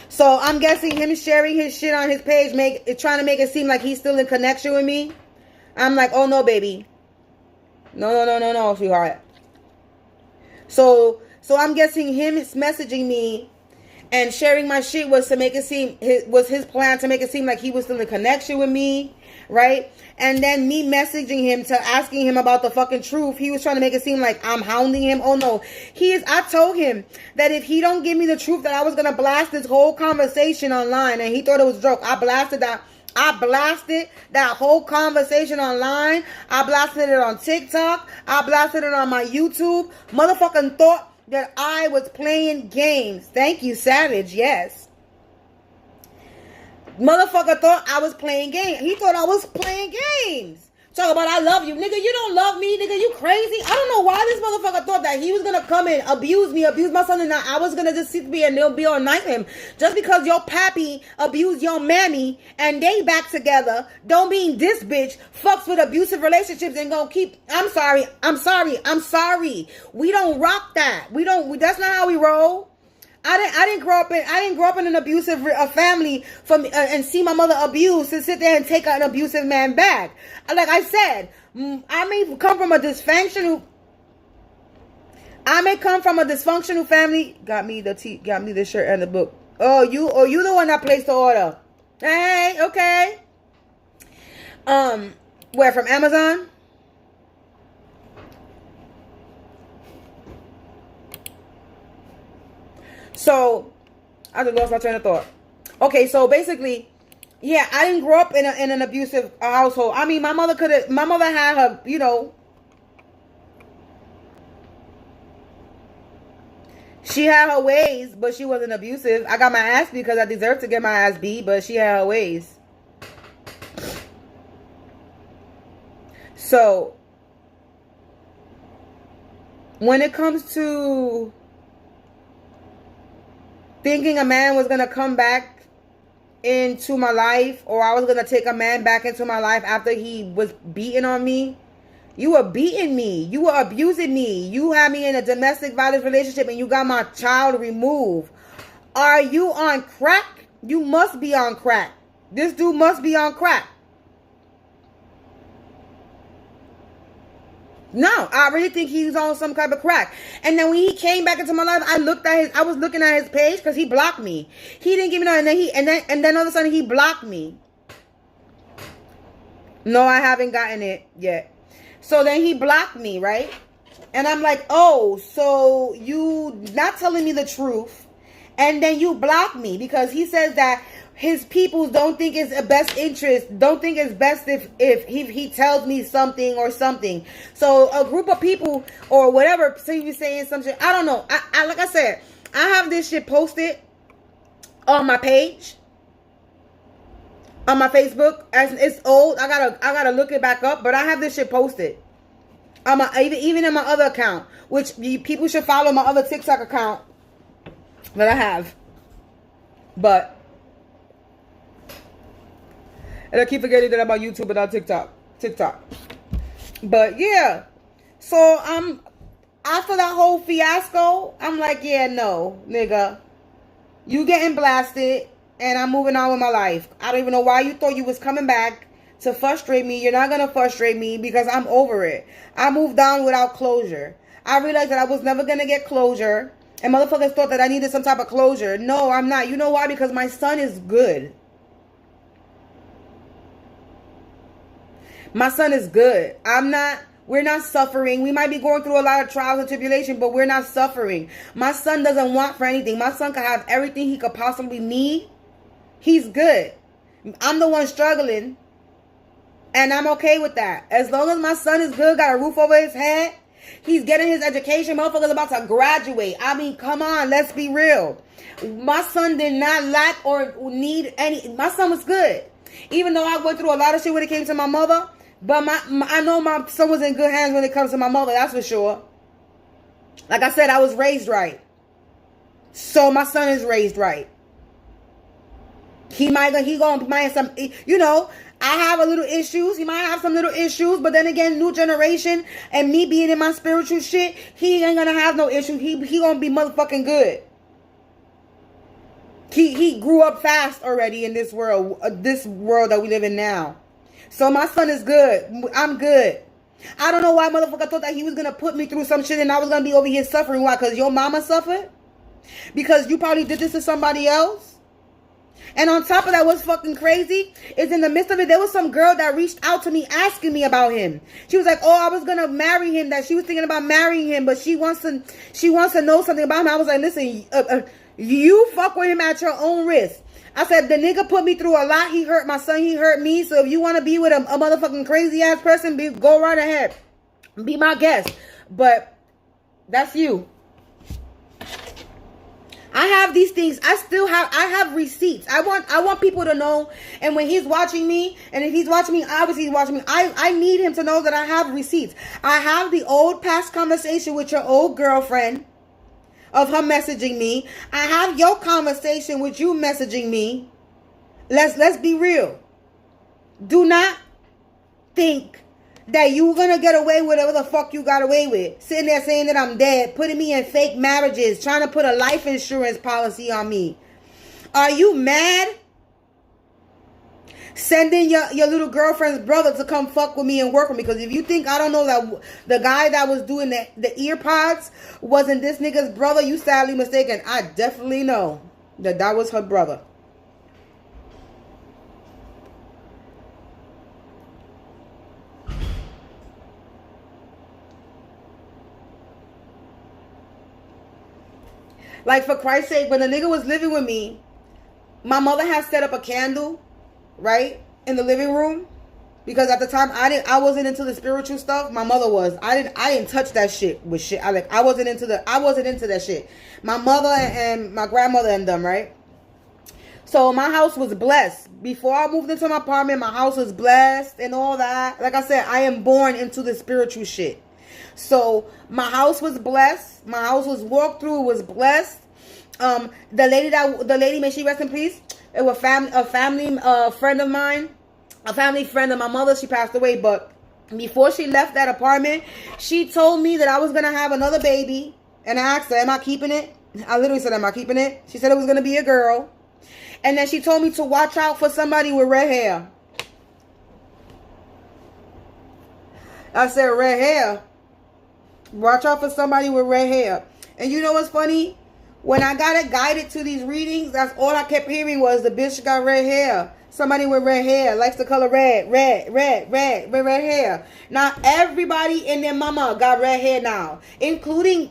So I'm guessing him sharing his shit on his page, trying to make it seem like he's still in connection with me. I'm like, oh no, baby. No, sweetheart. So I'm guessing him is messaging me and sharing my shit was to make it seem, was his plan to make it seem like he was still in connection with me, right? And then me messaging him to asking him about the fucking truth. He was trying to make it seem like I'm hounding him. Oh no, I told him that if he don't give me the truth, that I was gonna blast this whole conversation online, and he thought it was a joke. I blasted that whole conversation online. I blasted it on TikTok. I blasted it on my YouTube. Motherfucking thought that I was playing games. Thank you, Savage. Yes. Motherfucker thought I was playing games. He thought I was playing games. Talk about I love you. Nigga, you don't love me. Nigga, you crazy. I don't know why this motherfucker thought that he was going to come in, abuse me, abuse my son, and I was going to just sit me and they'll be all nice with him. Just because your pappy abused your mammy and they back together, don't mean this bitch fucks with abusive relationships and gonna keep, I'm sorry. We don't rock that. That's not how we roll. I didn't grow up in an abusive family and see my mother abused to sit there and take an abusive man back. Like I said, I may come from a dysfunctional family. Got me the shirt and the book. Oh, you the one that placed the order. Hey, okay. Where, from Amazon? So, I just lost my train of thought. Okay, so basically, yeah, I didn't grow up in an abusive household. I mean, my mother had her, she had her ways, but she wasn't abusive. I got my ass beat because I deserved to get my ass beat, but she had her ways. So, when it comes to thinking a man was going to come back into my life, or I was going to take a man back into my life after he was beating on me. You were beating me. You were abusing me. You had me in a domestic violence relationship and you got my child removed. Are you on crack? You must be on crack. This dude must be on crack. No, I really think he's on some type of crack. And then when he came back into my life, I was looking at his page because he blocked me. He didn't give me nothing, and then all of a sudden he blocked me. No, I haven't gotten it yet. So then he blocked me, right? And I'm like, oh, so you not telling me the truth, and then you block me because he says that his people don't think it's a best interest, don't think it's best if he tells me something or something. So a group of people or whatever, so you saying some shit, I don't know. I like I said, I have this shit posted on my page, on my Facebook. As it's old, I gotta look it back up, but I have this shit posted on my even in my other account, which people should follow my other TikTok account that I have, but. And I keep forgetting that I'm on YouTube and on TikTok. But yeah. So after that whole fiasco, I'm like, yeah, no, nigga. You getting blasted and I'm moving on with my life. I don't even know why you thought you was coming back to frustrate me. You're not gonna frustrate me because I'm over it. I moved on without closure. I realized that I was never gonna get closure. And motherfuckers thought that I needed some type of closure. No, I'm not. You know why? Because my son is good. My son is good. We're not suffering. We might be going through a lot of trials and tribulation, but we're not suffering. My son doesn't want for anything. My son can have everything he could possibly need. He's good. I'm the one struggling. And I'm okay with that. As long as my son is good, got a roof over his head, he's getting his education. Motherfucker's about to graduate. I mean, come on, let's be real. My son did not lack or need any. My son was good. Even though I went through a lot of shit when it came to my mother, but I know my son was in good hands when it comes to my mother, that's for sure. Like I said, I was raised right. So my son is raised right. He might have some, you know, I have a little issues. He might have some little issues, but then again, new generation and me being in my spiritual shit, he ain't gonna have no issues. He gonna be motherfucking good. He grew up fast already in this world that we live in now. So my son is good. I'm good. I don't know why motherfucker thought that he was gonna put me through some shit and I was gonna be over here suffering. Why? Because your mama suffered? Because you probably did this to somebody else? And on top of that, what's fucking crazy is in the midst of it, there was some girl that reached out to me asking me about him. She was like, oh, I was going to marry him, that she was thinking about marrying him, but she wants to know something about him. I was like, listen, you fuck with him at your own risk. I said, the nigga put me through a lot. He hurt my son. He hurt me. So if you want to be with a motherfucking crazy ass person, go right ahead. Be my guest. But that's you. I have these things. I have receipts. I want people to know. And when he's watching me, and if he's watching me, obviously he's watching me, I need him to know that I have receipts. I have the old past conversation with your old girlfriend of her messaging me. I have your conversation with you messaging me. Let's be real. Do not think that you're going to get away with whatever the fuck you got away with. Sitting there saying that I'm dead, putting me in fake marriages, trying to put a life insurance policy on me. Are you mad? Sending your little girlfriend's brother to come fuck with me and work with me. Because if you think I don't know that the guy that was doing the ear pods wasn't this nigga's brother, you sadly mistaken. I definitely know that was her brother. Like, for Christ's sake, when the nigga was living with me, my mother had set up a candle, right, in the living room, because at the time I wasn't into the spiritual stuff. My mother was. I didn't touch that shit with shit. I wasn't into that shit. My mother and my grandmother and them, right? So my house was blessed. Before I moved into my apartment, my house was blessed and all that. Like I said, I am born into the spiritual shit. So my house was blessed. My house was walked through. It was blessed. The lady, may she rest in peace. It was a family friend of mine, a family friend of my mother. She passed away, but before she left that apartment, she told me that I was gonna have another baby, and I asked her, "Am I keeping it?" I literally said, "Am I keeping it?" She said it was gonna be a girl, and then she told me to watch out for somebody with red hair. I said, "Red hair? Watch out for somebody with red hair." And you know what's funny? When I got it guided to these readings, that's all I kept hearing was the bitch got red hair. Somebody with red hair likes the color red hair. Now everybody and their mama got red hair now, including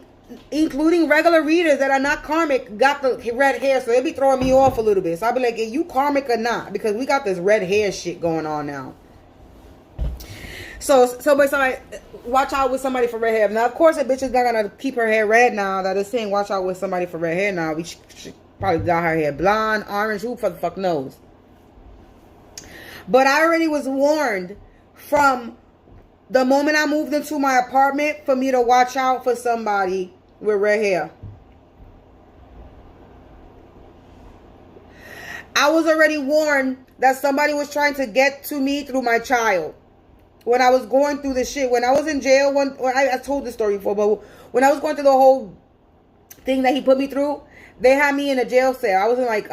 regular readers that are not karmic got the red hair. So it be throwing me off a little bit. So I'll be like, "Are you karmic or not?" Because we got this red hair shit going on now. So somebody, watch out with somebody for red hair. Now, of course, a bitch is not gonna keep her hair red now. That is saying, watch out with somebody for red hair now. We should probably dye her hair blonde, orange. Who the fuck knows? But I already was warned from the moment I moved into my apartment for me to watch out for somebody with red hair. I was already warned that somebody was trying to get to me through my child. When I was going through this shit, when I was in jail, I told this story before, but when I was going through the whole thing that he put me through, they had me in a jail cell. I was in like,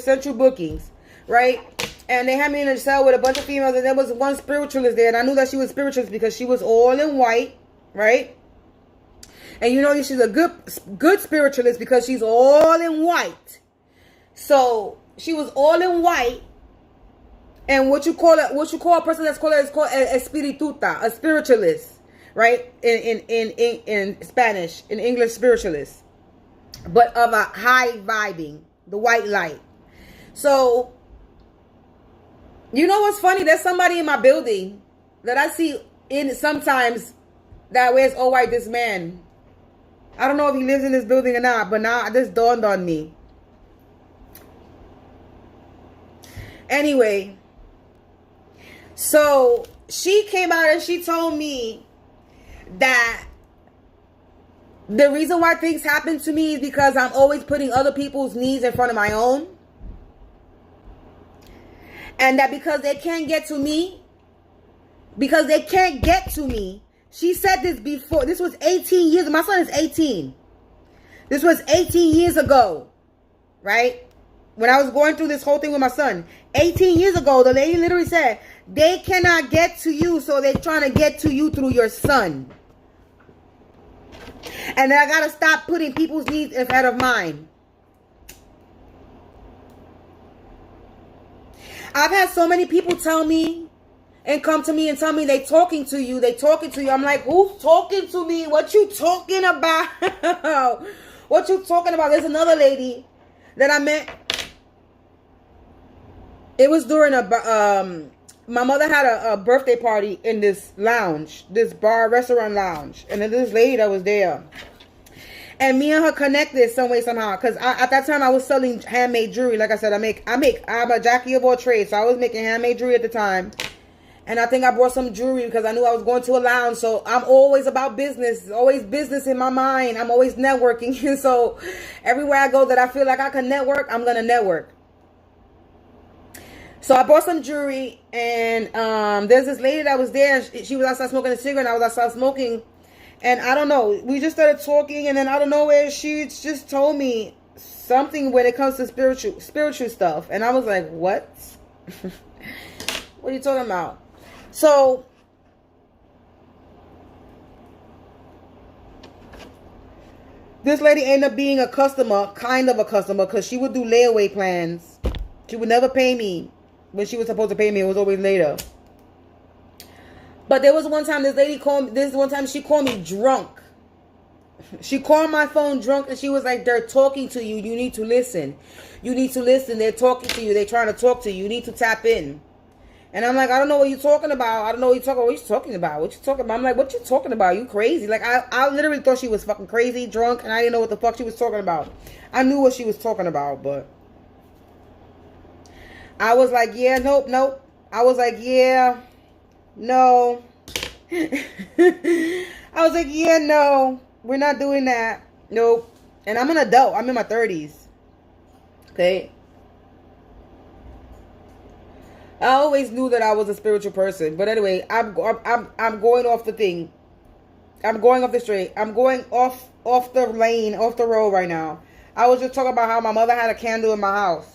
central bookings, right? And they had me in a cell with a bunch of females, and there was one spiritualist there, and I knew that she was spiritualist because she was all in white, right? And you know she's a good spiritualist because she's all in white. So she was all in white. And what you call a person that's called is called a espirituta, a spiritualist, right? In Spanish, in English, spiritualist, but of a high vibing, the white light. So, you know what's funny? There's somebody in my building that I see in sometimes that wears all white. This man, I don't know if he lives in this building or not, but now this dawned on me. Anyway. So she came out and she told me that the reason why things happen to me is because I'm always putting other people's needs in front of my own. And that because they can't get to me, she said this before. This was 18 years. My son is 18. This was 18 years ago, right? When I was going through this whole thing with my son. 18 years ago, the lady literally said, they cannot get to you, so they're trying to get to you through your son. And then I got to stop putting people's needs ahead of mine. I've had so many people tell me and come to me and tell me they talking to you. I'm like, who's talking to me? What you talking about? What you talking about? There's another lady that I met. It was during my mother had a birthday party in this lounge, this bar, restaurant lounge. And then this lady that was there. And me and her connected some way, somehow. Because at that time, I was selling handmade jewelry. Like I said, I'm a jackie of all trades. So I was making handmade jewelry at the time. And I think I bought some jewelry because I knew I was going to a lounge. So I'm always about business. Always business in my mind. I'm always networking. And so everywhere I go that I feel like I can network, I'm going to network. So I bought some jewelry, and there's this lady that was there. She was outside smoking a cigarette, and I was outside smoking. And I don't know. We just started talking, and then out of nowhere, she just told me something when it comes to spiritual stuff. And I was like, what? What are you talking about? So this lady ended up being a customer, kind of a customer, because she would do layaway plans. She would never pay me. When she was supposed to pay me, it was always later. But there was one time this lady called me. This one time she called me drunk. She called my phone drunk, and she was like, "They're talking to you. You need to listen. You need to listen. They're talking to you. They're trying to talk to you. You need to tap in." And I'm like, "I don't know what you're talking about. I don't know what you're talking about. What you talking about? What you talking about?" I'm like, "What you talking about? You crazy?" Like I literally thought she was fucking crazy, drunk, and I didn't know what the fuck she was talking about. I knew what she was talking about, but I was like, yeah, nope. I was like, yeah, no. I was like, yeah, no. We're not doing that. Nope. And I'm an adult. I'm in my 30s. Okay. I always knew that I was a spiritual person. But anyway, I'm going off the thing. I'm going off the straight. I'm going off the lane, off the road right now. I was just talking about how my mother had a candle in my house.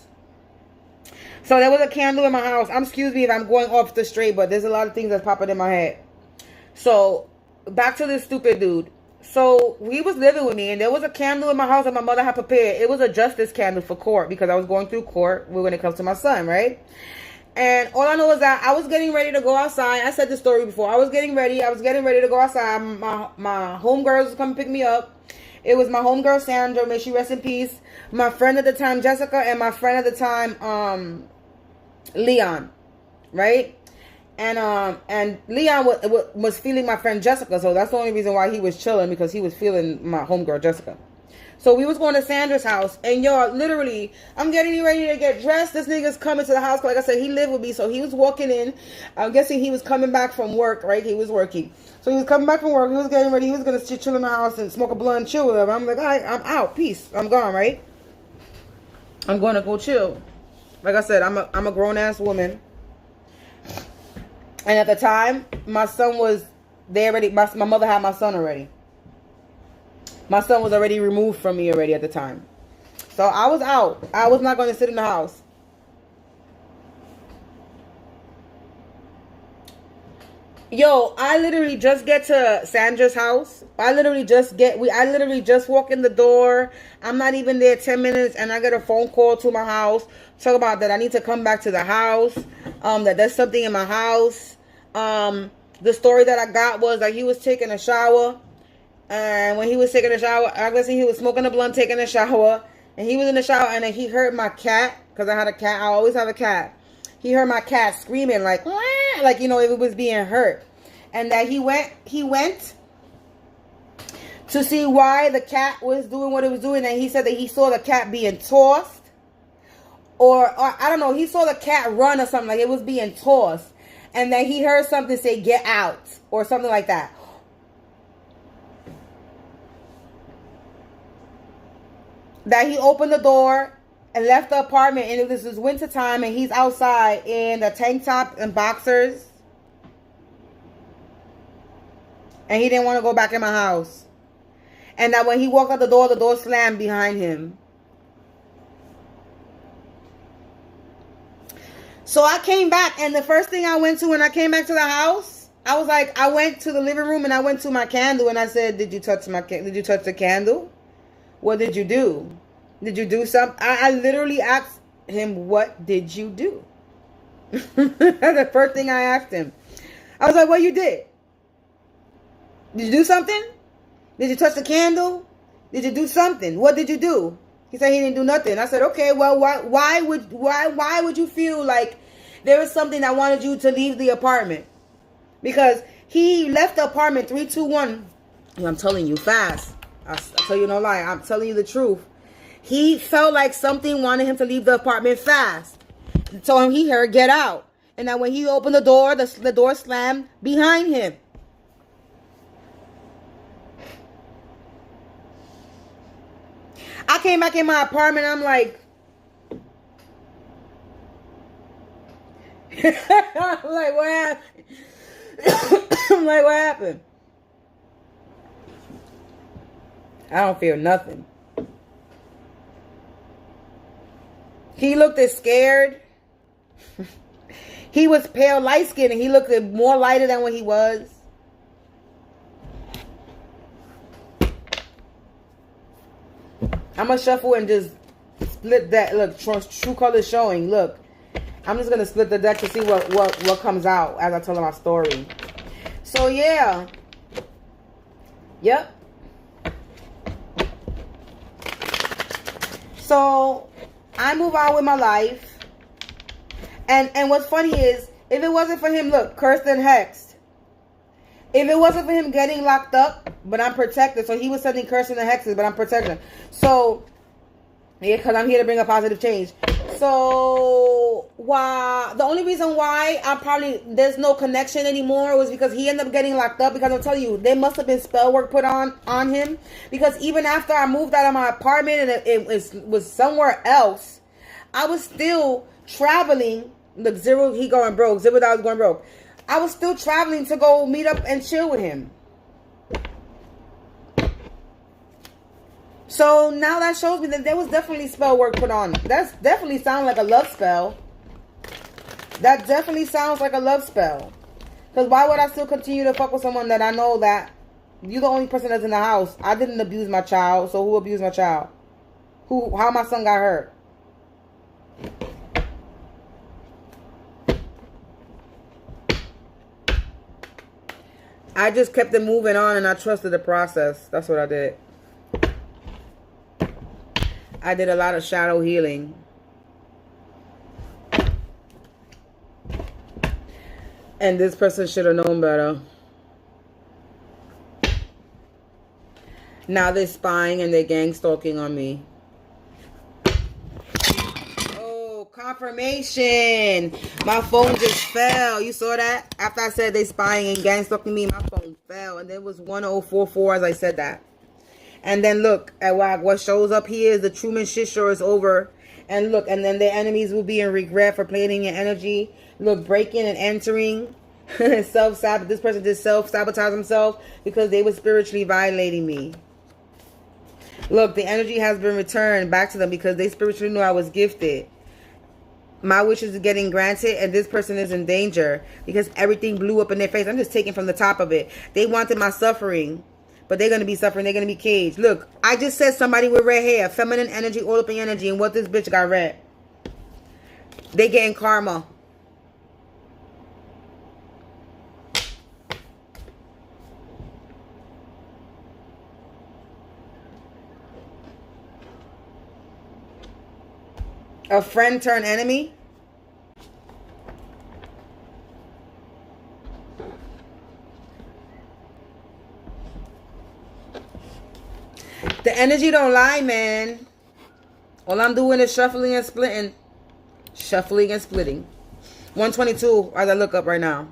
So there was a candle in my house. Excuse me if I'm going off the straight, but there's a lot of things that's popping in my head. So back to this stupid dude. So he was living with me, and there was a candle in my house that my mother had prepared. It was a justice candle for court because I was going through court when it comes to my son, right? And all I know is that I was getting ready to go outside. I said this story before. I was getting ready to go outside. My homegirls was coming to pick me up. It was my homegirl Sandra, may she rest in peace. My friend at the time, Jessica, and my friend at the time, Leon, right? And Leon was feeling my friend Jessica, so that's the only reason why he was chilling, because he was feeling my homegirl Jessica. So we was going to Sandra's house, and y'all, literally, I'm getting ready to get dressed. This nigga's coming to the house. Like I said, he lived with me, so he was walking in. I'm guessing he was coming back from work, right? He was working. So he was coming back from work. He was getting ready. He was going to chill in the house and smoke a blunt and chill with him. I'm like, all right, I'm out. Peace. I'm gone, right? I'm going to go chill. Like I said, I'm a grown-ass woman. And at the time, my son was there already. My mother had my son already. My son was already removed from me already at the time. So I was out. I was not going to sit in the house. Yo, I literally just get to Sandra's house. I literally just walk in the door. I'm not even there 10 minutes and I get a phone call to my house. Talk about that I need to come back to the house. That there's something in my house. The story that I got was that he was taking a shower. And when he was taking a shower, I guess he was smoking a blunt, taking a shower. And he was in the shower and then he heard my cat. Because I had a cat. I always have a cat. He heard my cat screaming like, wah! Like, you know, if it was being hurt. And that he went to see why the cat was doing what it was doing. And he said that he saw the cat being tossed. Or I don't know, he saw the cat run or something, like it was being tossed. And that he heard something say, get out. Or something like that. That he opened the door and left the apartment, and this is winter time, and he's outside in a tank top and boxers, and he didn't want to go back in my house, and that when he walked out the door slammed behind him. So I came back, and the first thing I went to when I came back to the house, I was like, I went to the living room and I went to my candle and I said, did you touch the candle? What did you do? Did you do something? I literally asked him, what did you do? That's the first thing I asked him. I was like, what you did? Did you do something? Did you touch the candle? Did you do something? What did you do? He said he didn't do nothing. I said, okay, well, why would you feel like there was something that wanted you to leave the apartment? Because he left the apartment 3, 2, 1. I'm telling you, fast. I'll tell you no lie. I'm telling you the truth. He felt like something wanted him to leave the apartment fast. So he heard, get out. And then when he opened the door slammed behind him. I came back in my apartment. I'm like, I'm like, what happened? I'm like, what happened? I don't feel nothing. He looked as scared. He was pale, light skinned, and he looked more lighter than what he was. I'm gonna shuffle and just split that. Look, true color showing. Look, I'm just gonna split the deck to see what comes out as I tell my story. So yeah, yep. So I move on with my life. And what's funny is, if it wasn't for him, look, cursed and hexed. If it wasn't for him getting locked up, but I'm protected. So he was sending cursing and hexes, but I'm protected. So, yeah, because I'm here to bring a positive change. So, the only reason why there's no connection anymore was because he ended up getting locked up. Because I'll tell you, there must have been spell work put on him. Because even after I moved out of my apartment and it was somewhere else, I was still traveling. Look, zero, he going broke. $0 going broke. I was still traveling to go meet up and chill with him. So now that shows me that there was definitely spell work put on. That definitely sounds like a love spell. That definitely sounds like a love spell. Because why would I still continue to fuck with someone that I know that you're the only person that's in the house? I didn't abuse my child, so who abused my child? How my son got hurt? I just kept it moving on and I trusted the process. That's what I did. I did a lot of shadow healing. And this person should have known better. Now they're spying and they're gang stalking on me. Oh, confirmation. My phone just fell. You saw that? After I said they spying and gang stalking me, my phone fell. And there was 1044 as I said that. And then look at what shows up here is the Truman shit show is over. And look, and then their enemies will be in regret for playing your energy. Look, breaking and entering. This person just self-sabotage himself because they were spiritually violating me. Look, the energy has been returned back to them because they spiritually knew I was gifted. My wish is getting granted, and this person is in danger because everything blew up in their face. I'm just taking from the top of it. They wanted my suffering, but they're going to be suffering. They're going to be caged. Look, I just said somebody with red hair, feminine energy, all up in energy, and what this bitch got red. They getting karma. A friend turned enemy. The energy don't lie, man. All I'm doing is shuffling and splitting. Shuffling and splitting. 122 as I look up right now.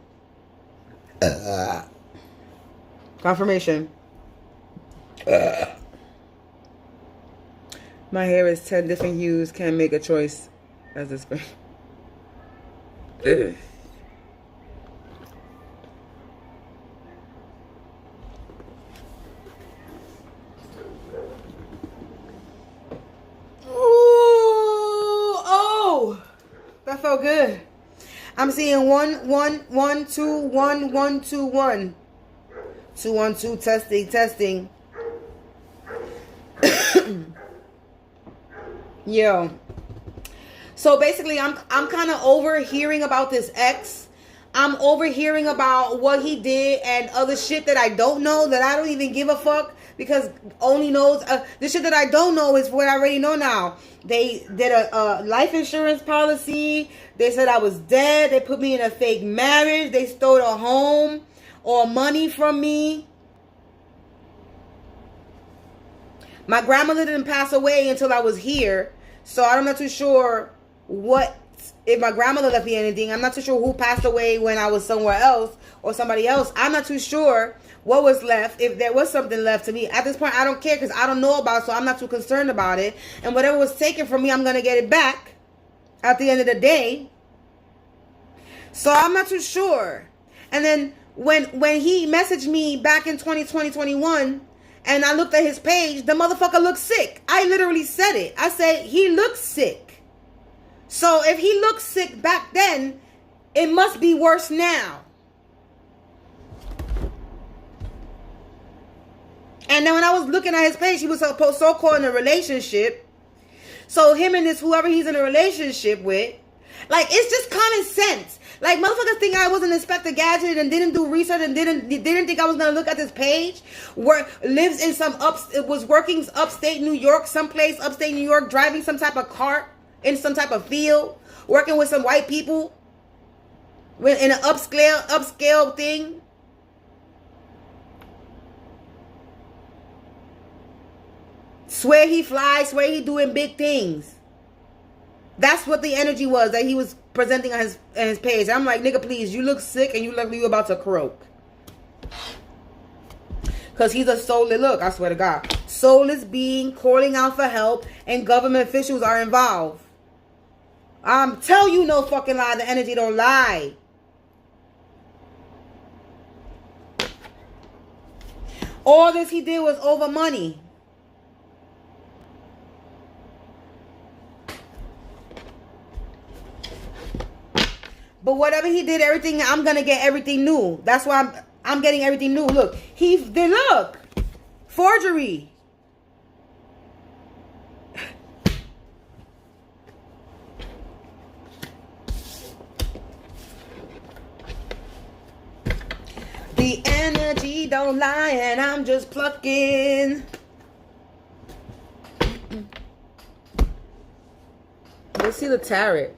Confirmation. My hair is 10 different hues. Can't make a choice as a spring. That felt good. I'm seeing 1 1 1 2 1 1 2 1 2 1 2 testing. Yo. So basically I'm kind of overhearing about this ex. I'm overhearing about what he did and other shit that I don't know, that I don't even give a fuck, because only knows the shit that I don't know is what I already know now. They did a life insurance policy. They said I was dead. They put me in a fake marriage. They stole a home or money from me. My grandmother didn't pass away until I was here, so I'm not too sure what, if my grandmother left me anything. I'm not too sure who passed away when I was somewhere else or somebody else. I'm not too sure what was left, if there was something left to me. At this point, I don't care because I don't know about it, so I'm not too concerned about it. And whatever was taken from me, I'm going to get it back at the end of the day. So I'm not too sure. And then when he messaged me back in 2021, and I looked at his page, the motherfucker looked sick. I literally said it. I said, he looks sick. So if he looked sick back then, it must be worse now. And then when I was looking at his page, he was so-called in a relationship. So him and this whoever he's in a relationship with, like, it's just common sense. Like, motherfuckers think I wasn't Inspector Gadget and didn't do research and didn't think I was gonna look at this page. Lives in was working upstate New York, someplace upstate New York, driving some type of cart in some type of field, working with some white people in an upscale thing. Swear he flies, swear he doing big things. That's what the energy was that he was presenting on his page. I'm like, nigga, please, you look sick and you look like you about to croak. Because he's a soulless, look, I swear to God, soulless being calling out for help, and government officials are involved. I'm telling you, no fucking lie, the energy don't lie. All this he did was over money. But whatever he did, everything, I'm gonna get everything new. That's why I'm getting everything new. Look, look, forgery. The energy don't lie, and I'm just plucking. Let's see the tarot.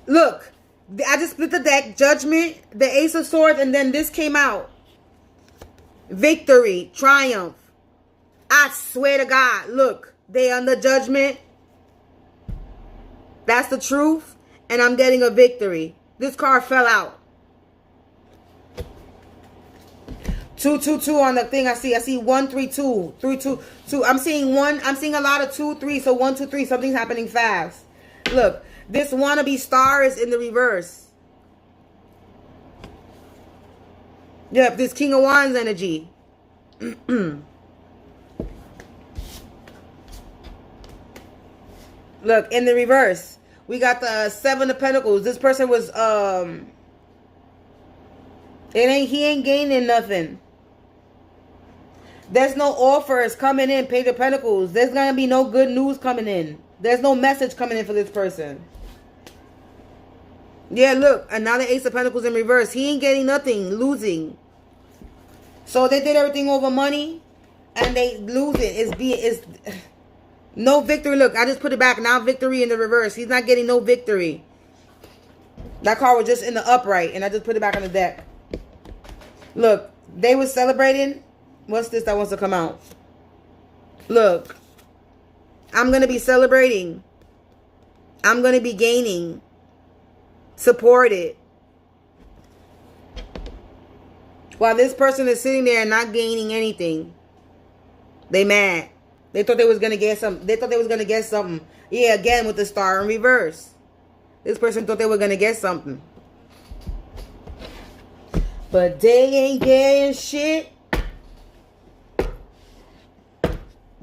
Look, I just split the deck. Judgment, the Ace of Swords, and then this came out. Victory, triumph. I swear to God, look, they under judgment. That's the truth, and I'm getting a victory. This card fell out. 222 on the thing. I see 1 3 2 3 2 2. I'm seeing a lot of 2 3. So 1 2 3. Something's happening fast. Look, this wannabe star is in the reverse. Yep, this King of Wands energy. Look, in the reverse, we got the Seven of Pentacles. This person was, he ain't gaining nothing. There's no offers coming in, Page of Pentacles. There's going to be no good news coming in. There's no message coming in for this person. Yeah, look, another Ace of Pentacles in reverse. He ain't getting nothing, losing. So they did everything over money, and they losing. It's no victory. Look, I just put it back. Now victory in the reverse. He's not getting no victory. That card was just in the upright, and I just put it back on the deck. Look, they were celebrating. What's this that wants to come out? Look, I'm going to be celebrating. I'm going to be gaining. Supported. While this person is sitting there and not gaining anything. They mad. They thought they was going to get something. They thought they was going to get something. Yeah, again with the star in reverse. This person thought they were going to get something. But they ain't getting shit.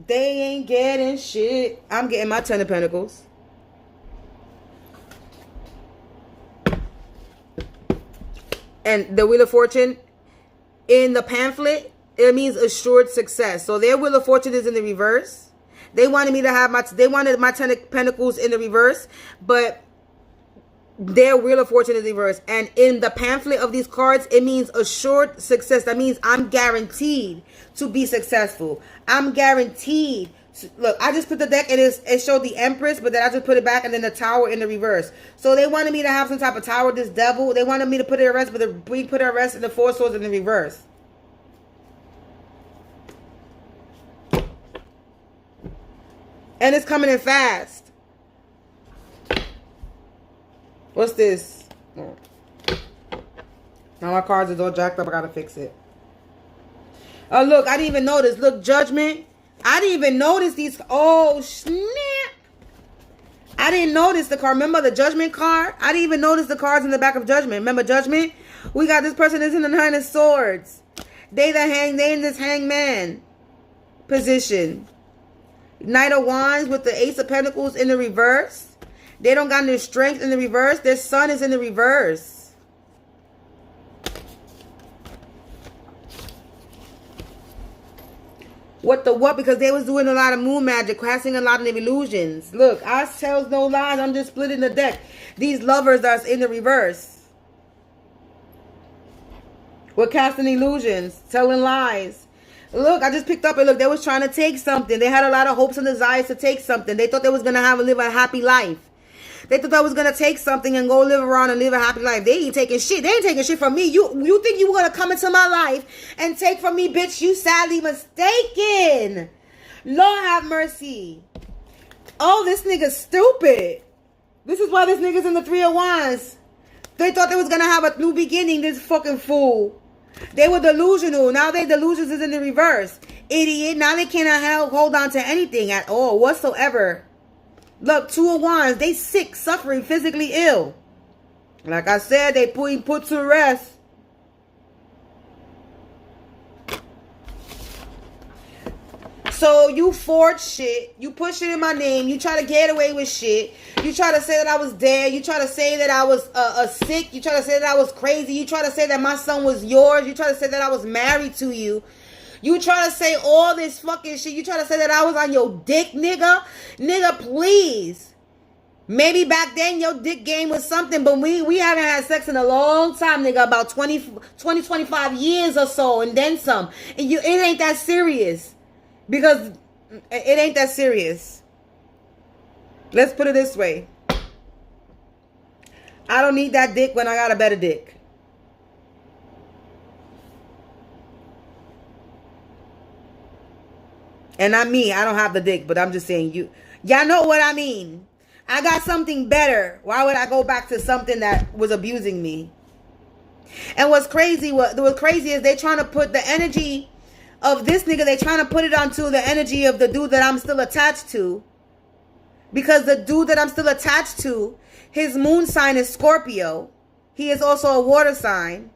They ain't getting shit. I'm getting my 10 of Pentacles. And the Wheel of Fortune, in the pamphlet, it means assured success. So their Wheel of Fortune is in the reverse. They wanted me to have they wanted my 10 of Pentacles in the reverse, but their Wheel of Fortune is in reverse. And in the pamphlet of these cards, it means assured success. That means I'm guaranteed to be successful. I'm guaranteed. Look, I just put the deck and it showed the Empress, but then I just put it back and then the Tower in the reverse. So they wanted me to have some type of Tower, this devil. They wanted me to put it at rest, but we put it at rest in the Four Swords in the reverse. And it's coming in fast. What's this? Oh. Now my cards is all jacked up. I gotta fix it. Oh, look, I didn't even notice. Look, Judgment. I didn't even notice these. Oh, snap. I didn't notice the card. Remember the Judgment card? I didn't even notice the cards in the back of Judgment. Remember Judgment? We got this person is in the Nine of Swords. They in this hangman position. Knight of Wands with the Ace of Pentacles in the reverse. They don't got any strength in the reverse. Their sun is in the reverse. What the what? Because they was doing a lot of moon magic, casting a lot of illusions. Look, I tells no lies. I'm just splitting the deck. These lovers are in the reverse. We're casting illusions, telling lies. Look, I just picked up and look, they was trying to take something. They had a lot of hopes and desires to take something. They thought they was going to live a happy life. They thought I was going to take something and go live around and live a happy life. They ain't taking shit. They ain't taking shit from me. You think you were going to come into my life and take from me, bitch? You sadly mistaken. Lord have mercy. Oh, this nigga's stupid. This is why this nigga's in the Three of Wands. They thought they was going to have a new beginning, this fucking fool. They were delusional. Now their delusions is in the reverse. Idiot. Now they cannot hold on to anything at all whatsoever. Look, Two of Wands. They sick, suffering, physically ill. Like I said, they put to rest. So you forge shit. You put shit in my name. You try to get away with shit. You try to say that I was dead. You try to say that I was sick. You try to say that I was crazy. You try to say that my son was yours. You try to say that I was married to you. You try to say all this fucking shit. You try to say that I was on your dick, nigga. Nigga, please. Maybe back then your dick game was something, but we haven't had sex in a long time, nigga. About 25 years or so, and then some. And it ain't that serious. Because it ain't that serious. Let's put it this way. I don't need that dick when I got a better dick. And not me. I don't have the dick, but I'm just saying y'all know what I mean. I got something better. Why would I go back to something that was abusing me? And what's crazy is they trying to put the energy of this nigga, they trying to put it onto the energy of the dude that I'm still attached to. Because the dude that I'm still attached to, his moon sign is Scorpio. He is also a water sign.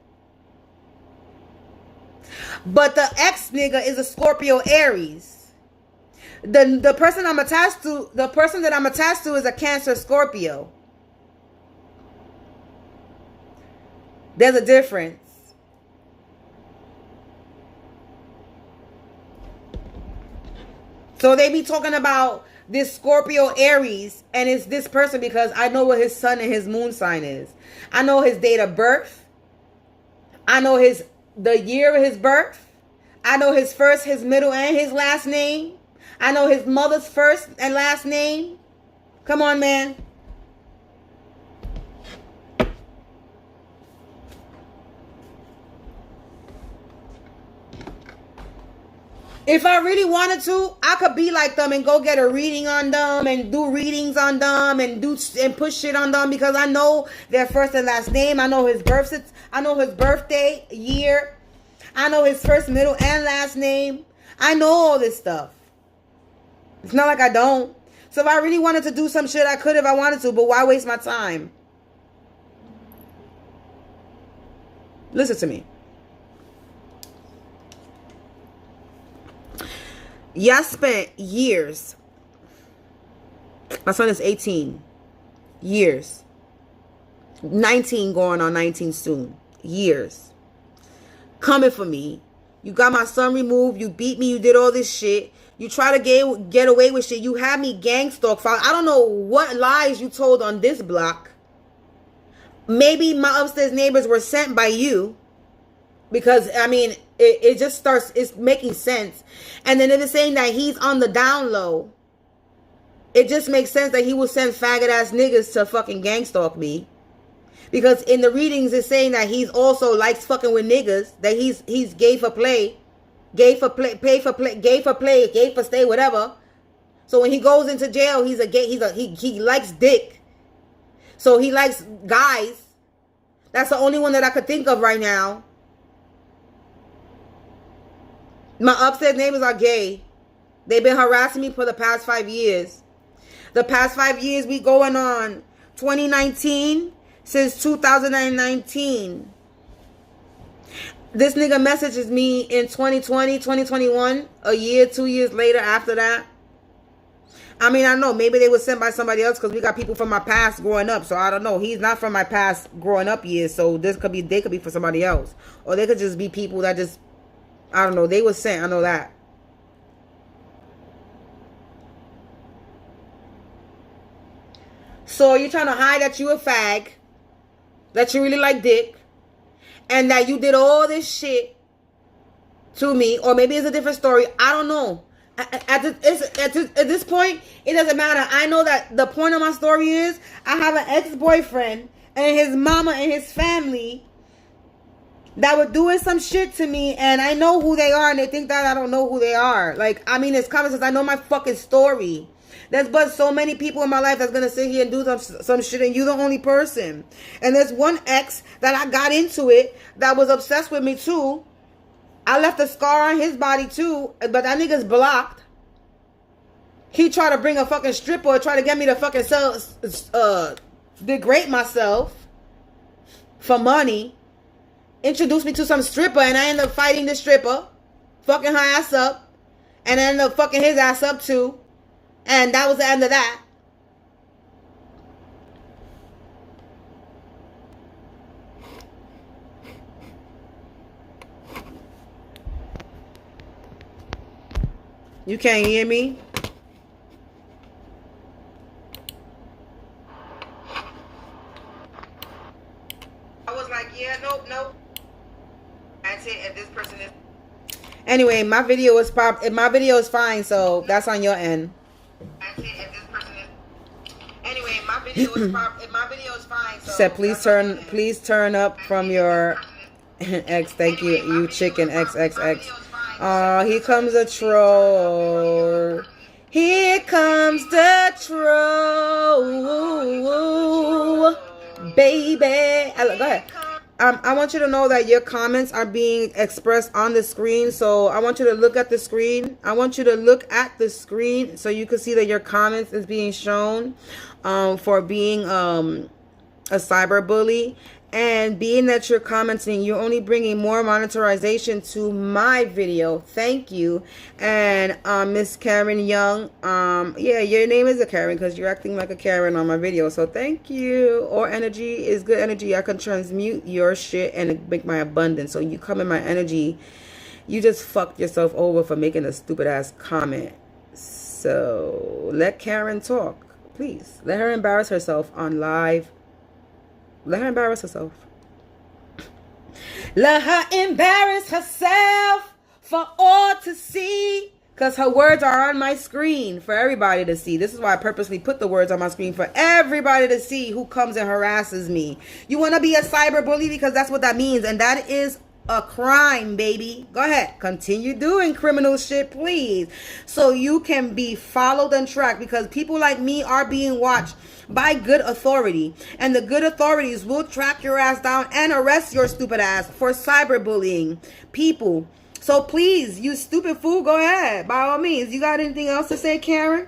But the ex nigga is a Scorpio Aries. The person I'm attached to, the person that I'm attached to is a Cancer Scorpio. There's a difference. So they be talking about this Scorpio Aries, and it's this person because I know what his sun and his moon sign is. I know his date of birth. I know the year of his birth. I know his first, his middle, and his last name. I know his mother's first and last name. Come on, man. If I really wanted to, I could be like them and go get a reading on them and do readings on them and push shit on them because I know their first and last name. I know his birthday, year. I know his first, middle, and last name. I know all this stuff. It's not like I don't. So if I really wanted to do some shit, I could if I wanted to, but why waste my time? Listen to me. Y'all spent years. My son is 18. Years. 19 going on 19 soon. Years. Coming for me. You got my son removed. You beat me. You did all this shit. You try to get away with shit. You had me gang stalk. I don't know what lies you told on this block. Maybe my upstairs neighbors were sent by you. Because, I mean, it just starts, it's making sense. And then if it's saying that he's on the down low, it just makes sense that he will send faggot ass niggas to fucking gang stalk me. Because in the readings, it's saying that he's also likes fucking with niggas, that he's gay for play, gay for play, gay for stay, whatever. So when he goes into jail, he's a gay, he likes dick. So he likes guys. That's the only one that I could think of right now. My upstairs neighbors are gay. They've been harassing me for the past 5 years. The past 5 years we going on 2019 since 2019. This nigga messages me in 2020, 2021, a year, 2 years later after that. I mean, I don't know. Maybe they were sent by somebody else because we got people from my past growing up. So I don't know. He's not from my past growing up years. So they could be for somebody else. Or they could just be people that just, I don't know. They were sent. I know that. So you're trying to hide that you a fag, that you really like dick, and that you did all this shit to me. Or maybe it's a different story. I don't know. At this point, it doesn't matter. I know that the point of my story is I have an ex-boyfriend and his mama and his family that were doing some shit to me, and I know who they are, and they think that I don't know who they are. Like, I mean, it's common sense. I know my fucking story. There's but so many people in my life that's gonna sit here and do some shit, and you're the only person. And there's one ex that I got into it that was obsessed with me too. I left a scar on his body too, but that nigga's blocked. He tried to bring a fucking stripper, try to get me to fucking degrade myself for money. Introduced me to some stripper, and I ended up fighting the stripper, fucking her ass up, and I ended up fucking his ass up too. And that was the end of that. You can't hear me? I was like, yeah, nope. That's it. And this person is. Anyway, my video is my video is fine, so that's on your end. That's it. And this person is. Anyway, my video is fine. So said please turn up from your X. Thank you, you chicken XXX. Oh, here comes a troll. Here comes the troll, baby. Go ahead. I want you to know that your comments are being expressed on the screen. So I want you to look at the screen. I want you to look at the screen so you can see that your comments is being shown for being a cyber bully. And being that you're commenting, you're only bringing more monetization to my video. Thank you. And Miss Karen Young, yeah, your name is a Karen because you're acting like a Karen on my video. So thank you. Or energy is good energy. I can transmute your shit and make my abundance. So you come in my energy, you just fucked yourself over for making a stupid ass comment. So let Karen talk, please. Let her embarrass herself on live. Let her embarrass herself. Let her embarrass herself for all to see. Because her words are on my screen for everybody to see. This is why I purposely put the words on my screen for everybody to see who comes and harasses me. You want to be a cyber bully? Because that's what that means. And that is a crime, baby. Go ahead. Continue doing criminal shit, please. So you can be followed and tracked. Because people like me are being watched by good authority, and the good authorities will track your ass down and arrest your stupid ass for cyberbullying people. So please, you stupid fool, go ahead. By all means. You got anything else to say, Karen?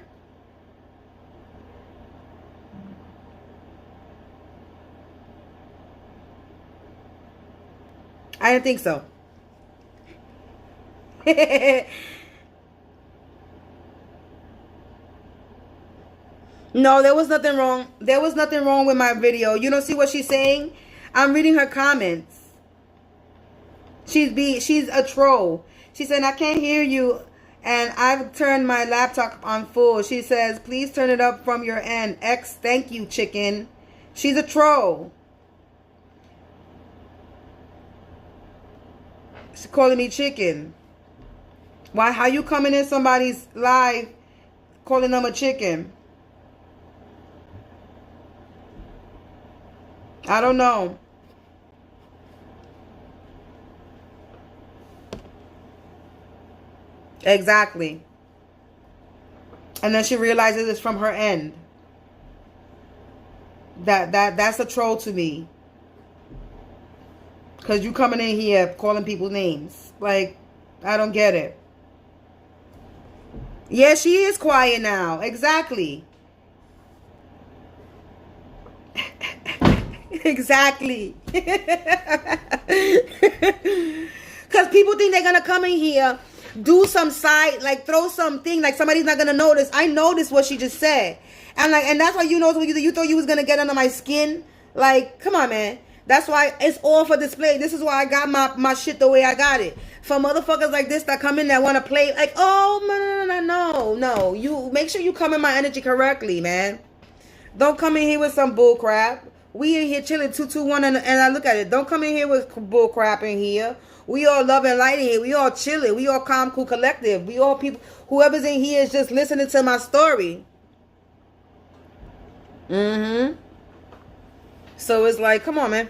I didn't think so. No, there was nothing wrong. There was nothing wrong with my video. You don't see what she's saying? I'm reading her comments. She's a troll. She said, I can't hear you, and I've turned my laptop on full. She says, please turn it up from your end. X, thank you, chicken. She's a troll. She's calling me chicken. Why? How you coming in somebody's live calling them a chicken? I don't know. Exactly. And then she realizes it's from her end. That's a troll to me. Because you coming in here calling people names. Like, I don't get it. Yeah, she is quiet now. Exactly. Exactly. Because people think they're going to come in here, do some side, like throw something, like somebody's not going to notice. I noticed what she just said. And like, and that's why you thought you was going to get under my skin. Like, come on, man. That's why it's all for display. This is why I got my shit the way I got it. For motherfuckers like this that come in that want to play, like, oh, no. You make sure you come in my energy correctly, man. Don't come in here with some bull crap. We in here chilling 221 and I look at it. Don't come in here with bull crap in here. We all love and light in here. We all chilling. We all calm, cool, collective. We all people. Whoever's in here is just listening to my story. So it's like, come on, man.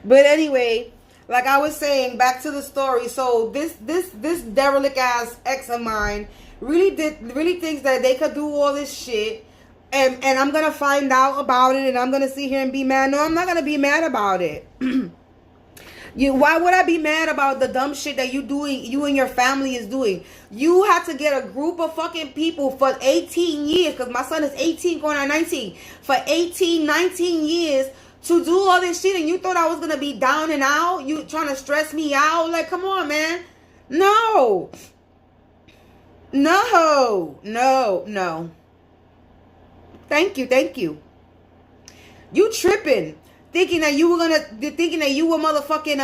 But anyway, like I was saying, back to the story. So this derelict ass ex of mine really thinks that they could do all this shit, and I'm gonna find out about it, and I'm gonna sit here and be mad. No, I'm not gonna be mad about it. Why would I be mad about the dumb shit that you and your family is doing? You had to get a group of fucking people for 18 years, because my son is 18 going on 19, for 18, 19 years to do all this shit, and you thought I was going to be down and out? You trying to stress me out? Like, come on, man. No. Thank you. You tripping. Thinking that you were motherfucking,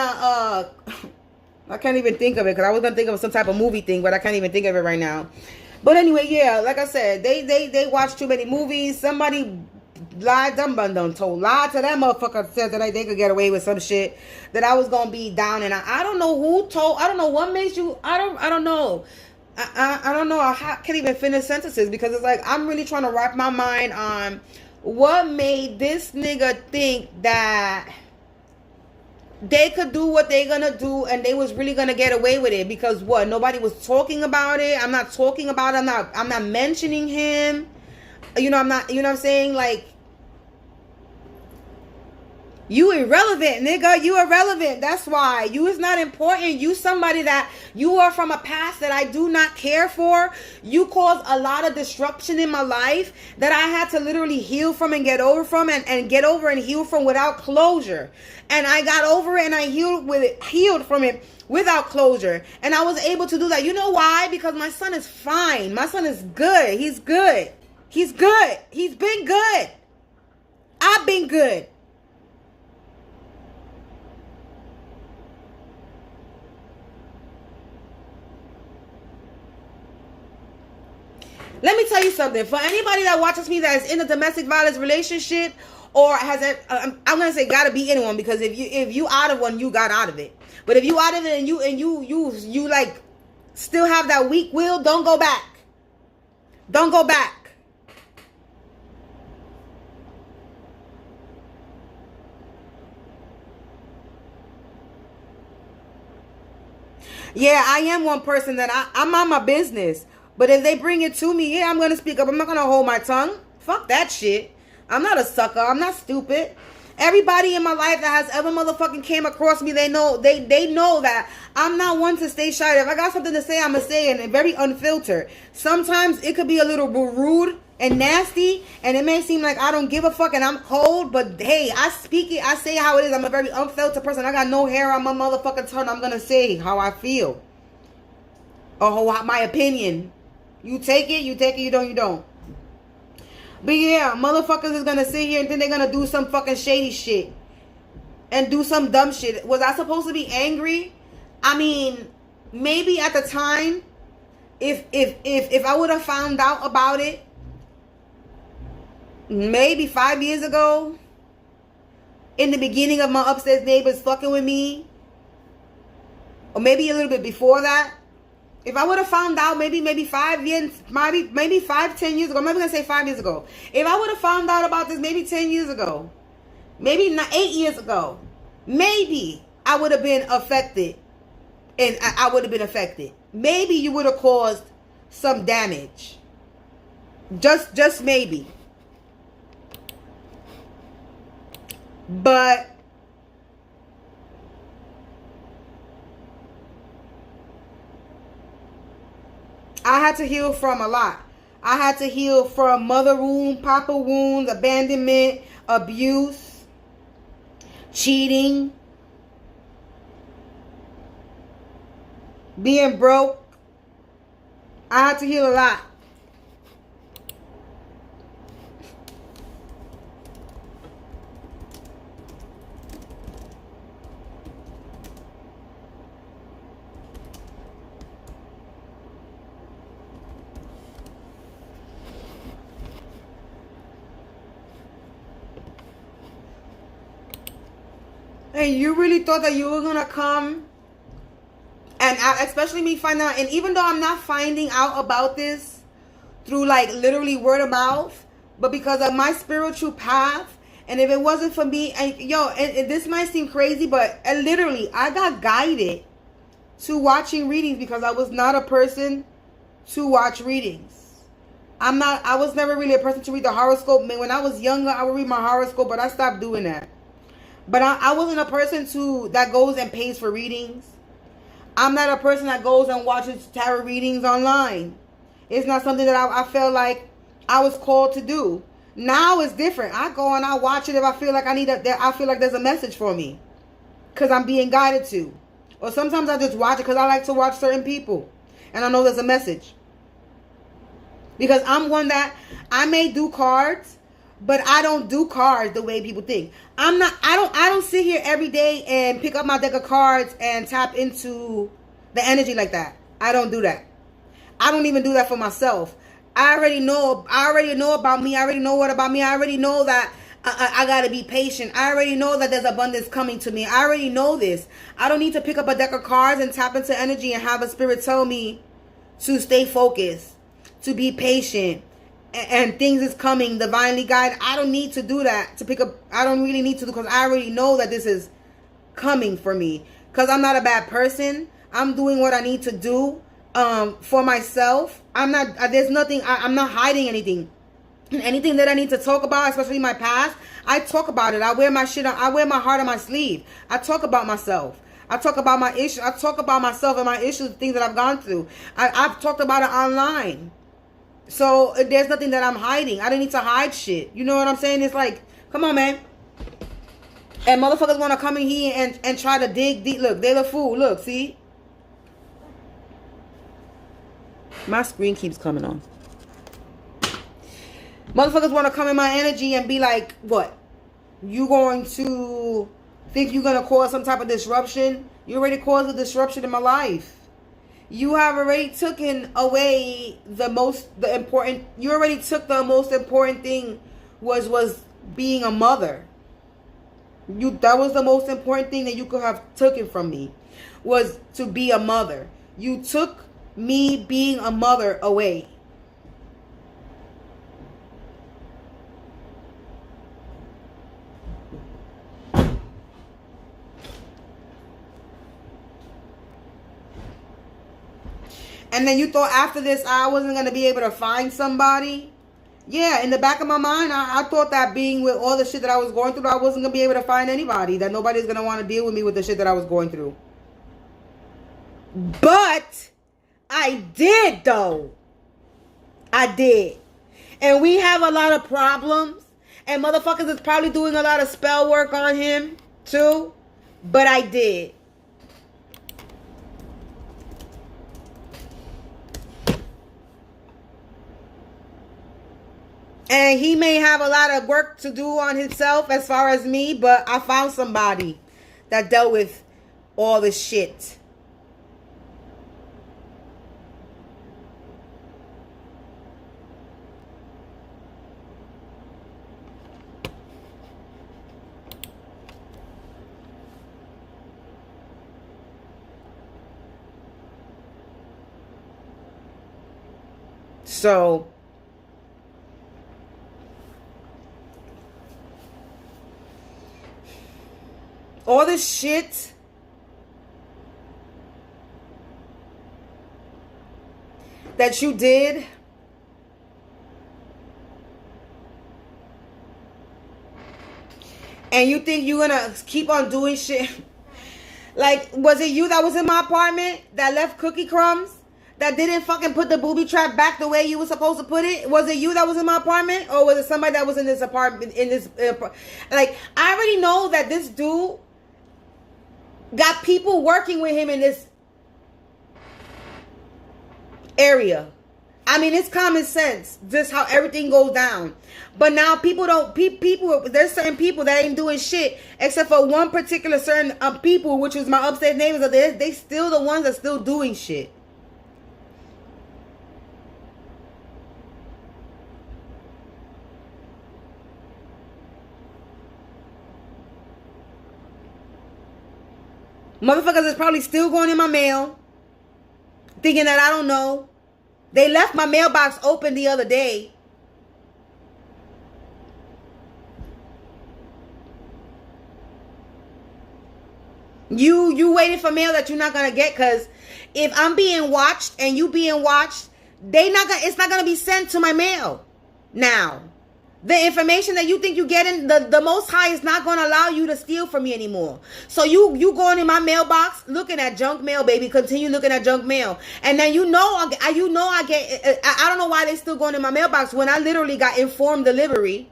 I can't even think of it, because I was going to think of some type of movie thing, but I can't even think of it right now. But anyway, yeah, like I said, they watch too many movies. Somebody lied to that motherfucker, said that they could get away with some shit, that I was going to be down, and I don't know who told, I don't know what makes you, I don't know. I don't know. I can't even finish sentences, because it's like, I'm really trying to wrap my mind on what made this nigga think that they could do what they gonna do and they was really gonna get away with it. Because what? Nobody was talking about it. I'm not talking about it. I'm not mentioning him. I'm not, you know what I'm saying? Like, You irrelevant, nigga. You irrelevant. That's why. You is not important. You somebody that you are from a past that I do not care for. You caused a lot of disruption in my life that I had to literally heal from and get over from and get over and heal from without closure. And I got over it and I healed from it without closure. And I was able to do that. You know why? Because my son is fine. My son is good. He's good. He's good. He's been good. I've been good. Let me tell you something. For anybody that watches me that is in a domestic violence relationship or has a, I'm gonna say gotta be anyone, because if you out of one, you got out of it. But if you out of it and you like still have that weak will, don't go back. Don't go back. Yeah, I am one person that I'm on my business. But if they bring it to me, yeah, I'm going to speak up. I'm not going to hold my tongue. Fuck that shit. I'm not a sucker. I'm not stupid. Everybody in my life that has ever motherfucking came across me, they know that I'm not one to stay shy. If I got something to say, I'm going to say it, and very unfiltered. Sometimes it could be a little rude and nasty, and it may seem like I don't give a fuck and I'm cold, but hey, I speak it. I say how it is. I'm a very unfiltered person. I got no hair on my motherfucking tongue. I'm going to say how I feel. Or my opinion. You take it, you don't. But yeah, motherfuckers is gonna sit here and think they're gonna do some fucking shady shit. And do some dumb shit. Was I supposed to be angry? I mean, maybe at the time, if I would have found out about it, maybe 5 years ago, in the beginning of my upstairs neighbors fucking with me, or maybe a little bit before that, if I would have found out maybe 5 years, maybe 10 years ago, I'm not going to say 5 years ago. If I would have found out about this maybe 10 years ago, maybe not 8 years ago, maybe I would have been affected. And I would have been affected. Maybe you would have caused some damage. Just maybe. But I had to heal from a lot. I had to heal from mother wound, papa wounds, abandonment, abuse, cheating, being broke. I had to heal a lot. And you really thought that you were going to come, and especially me finding out, and even though I'm not finding out about this through like literally word of mouth, but because of my spiritual path, and if it wasn't for me, and this might seem crazy, but literally I got guided to watching readings because I was not a person to watch readings. I was never really a person to read the horoscope. When I was younger, I would read my horoscope, but I stopped doing that. But I wasn't a person that goes and pays for readings. I'm not a person that goes and watches tarot readings online. It's not something that I felt like I was called to do. Now it's different. I go and I watch it if I feel like I feel like there's a message for me, because I'm being guided to. Or sometimes I just watch it because I like to watch certain people, and I know there's a message. Because I'm one that I may do cards, but I don't do cards the way people think. I don't sit here every day and pick up my deck of cards and tap into the energy like that. I don't do that. I don't even do that for myself. I already know about me. I already know what about me. I already know that I gotta be patient. I already know that there's abundance coming to me. I already know this. I don't need to pick up a deck of cards and tap into energy and have a spirit tell me to stay focused, to be patient, and things is coming divinely guided. I don't need to do that to pick up. I don't really need to, because I already know that this is coming for me, because I'm not a bad person. I'm doing what I need to do for myself. I'm not hiding anything. Anything that I need to talk about, especially my past, I talk about it. I wear my shit on. I wear my heart on my sleeve. I talk about myself. I talk about my issues. I talk about myself and my issues, things that I've gone through. I've talked about it online. So there's nothing that I'm hiding. I didn't need to hide shit. You know what I'm saying? It's like, come on, man. And motherfuckers want to come in here and try to dig deep. Look, they're the fool. Look, see? My screen keeps coming on. Motherfuckers want to come in my energy and be like, what? You going to think you're going to cause some type of disruption? You already caused a disruption in my life. You have already taken away the most important thing was being a mother. That was the most important thing that you could have taken from me, was to be a mother. You took me being a mother away. And then you thought after this I wasn't going to be able to find somebody. Yeah, in the back of my mind, I thought that being with all the shit that I was going through, I wasn't going to be able to find anybody. That nobody's going to want to deal with me with the shit that I was going through. But I did, though. I did. And we have a lot of problems. And motherfuckers is probably doing a lot of spell work on him, too. But I did. And he may have a lot of work to do on himself as far as me, but I found somebody that dealt with all this shit. So all this shit that you did, and you think you're gonna keep on doing shit. Like, was it you that was in my apartment that left cookie crumbs? That didn't fucking put the booby trap back the way you were supposed to put it? Was it you that was in my apartment? Or was it somebody that was in this apartment, like, I already know that this dude got people working with him in this area. I mean, it's common sense, just how everything goes down. But now people there's certain people that ain't doing shit, except for one particular certain people, which was my upstairs neighbors. They still the ones that still doing shit. Motherfuckers is probably still going in my mail, thinking that I don't know. They left my mailbox open the other day. You waiting for mail that you're not gonna get, because if I'm being watched and you being watched, it's not gonna be sent to my mail. Now, the information that you think you getting, the Most High is not going to allow you to steal from me anymore. So you going in my mailbox looking at junk mail, baby. Continue looking at junk mail. And then I don't know why they still going in my mailbox when I literally got informed delivery.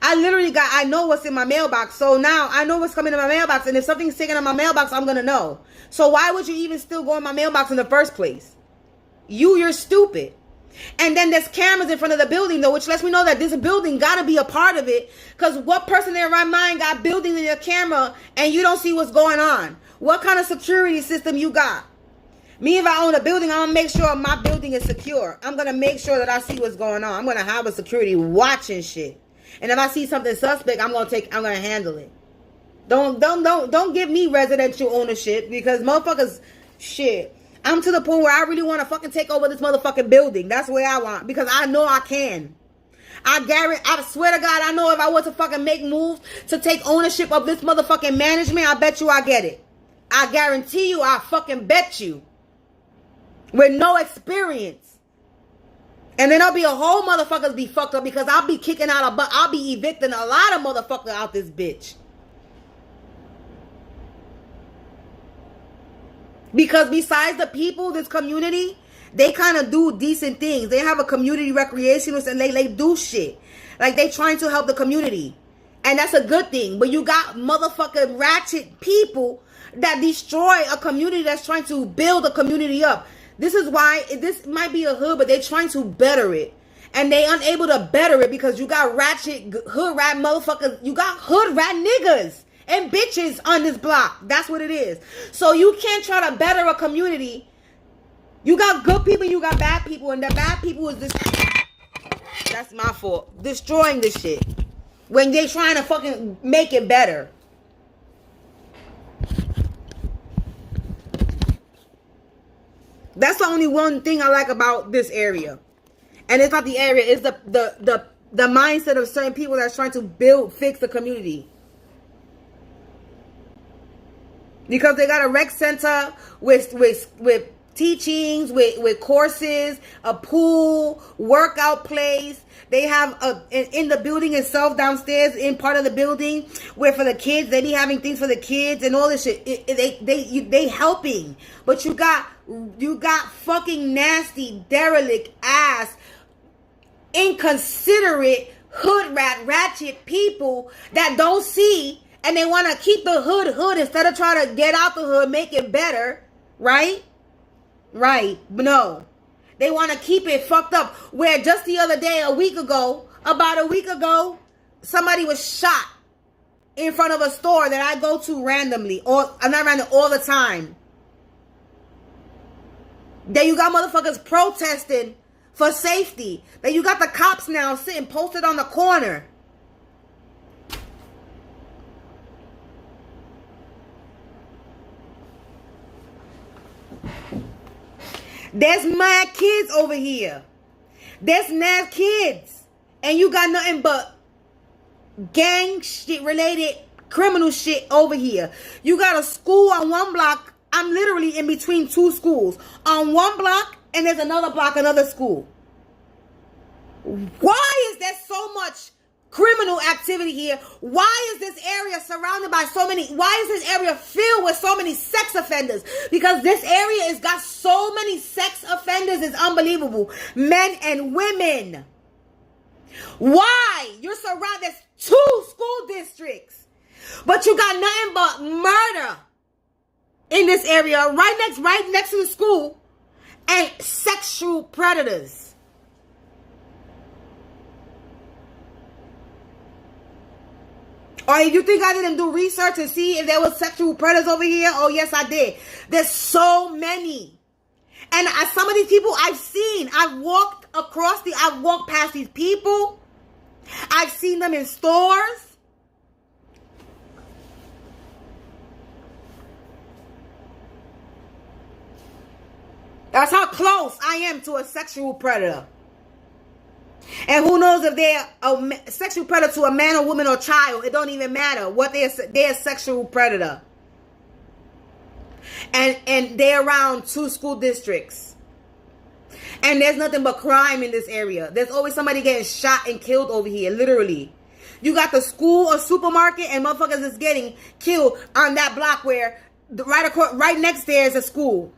I know what's in my mailbox. So now I know what's coming in my mailbox. And if something's taken in my mailbox, I'm going to know. So why would you even still go in my mailbox in the first place? You're stupid. And then there's cameras in front of the building, though, which lets me know that this building got to be a part of it. Because what person in their right mind got building in their camera and you don't see what's going on? What kind of security system you got? Me, if I own a building, I'm going to make sure my building is secure. I'm going to make sure that I see what's going on. I'm going to have a security watching shit. And if I see something suspect, I'm going to handle it. Don't give me residential ownership, because motherfuckers, shit. I'm to the point where I really want to fucking take over this motherfucking building. That's the way I want. Because I know I can. I swear to God, I know if I was to fucking make moves to take ownership of this motherfucking management, I bet you I get it. I guarantee you, I fucking bet you. With no experience. And then there'll be a whole motherfuckers be fucked up because I'll be kicking out I'll be evicting a lot of motherfuckers out this bitch. Because besides the people, this community, they kind of do decent things. They have a community recreationist and they do shit. Like they trying to help the community. And that's a good thing. But you got motherfucking ratchet people that destroy a community that's trying to build a community up. This is why this might be a hood, but they're trying to better it. And they unable to better it because you got ratchet hood rat motherfuckers. You got hood rat niggas and bitches on this block. That's what it is. So you can't try to better a community. You got good people, you got bad people, and the bad people is this. That's my fault. Destroying this shit. When they trying to fucking make it better. That's the only one thing I like about this area. And it's not the area, it's the mindset of certain people that's trying to fix the community. Because they got a rec center with teachings, with courses, a pool, workout place. They have in the building itself downstairs in part of the building where for the kids, they be having things for the kids and all this shit. They helping. But you got fucking nasty, derelict ass, inconsiderate, hood rat, ratchet people that don't see and they want to keep the hood instead of trying to get out the hood, make it better, right? Right. No. They want to keep it fucked up. Where just the other day, about a week ago, somebody was shot in front of a store that I go to randomly. Or I'm not random all the time. Then you got motherfuckers protesting for safety. Then you got the cops now sitting posted on the corner. There's mad kids over here. There's mad kids. And you got nothing but gang shit related criminal shit over here. You got a school on one block. I'm literally in between two schools. On one block and there's another block, another school. Why is there so much criminal activity here? Why is this area surrounded by why is this area filled with so many sex offenders? Because this area has got so many sex offenders, it's unbelievable. Men and women. Why? You're surrounded, there's 2 school districts. But you got nothing but murder in this area, right next to the school, and sexual predators. Or you think I didn't do research to see if there was sexual predators over here? Oh, yes, I did. There's so many. And some of these people I've seen. I've walked past these people. I've seen them in stores. That's how close I am to a sexual predator. And who knows if they're a sexual predator to a man or woman or child. It don't even matter what they're a sexual predator. And they're around 2 school districts. And there's nothing but crime in this area. There's always somebody getting shot and killed over here, literally. You got the school or supermarket and motherfuckers is getting killed on that block where right next there is a school.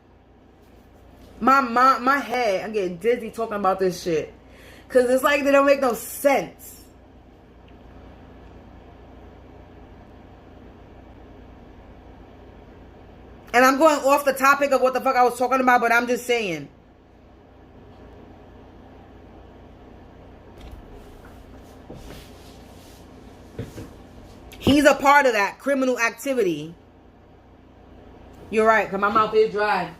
My head, I'm getting dizzy talking about this shit. Because it's like they don't make no sense. And I'm going off the topic of what the fuck I was talking about, but I'm just saying. He's a part of that criminal activity. You're right, because my mouth is dry.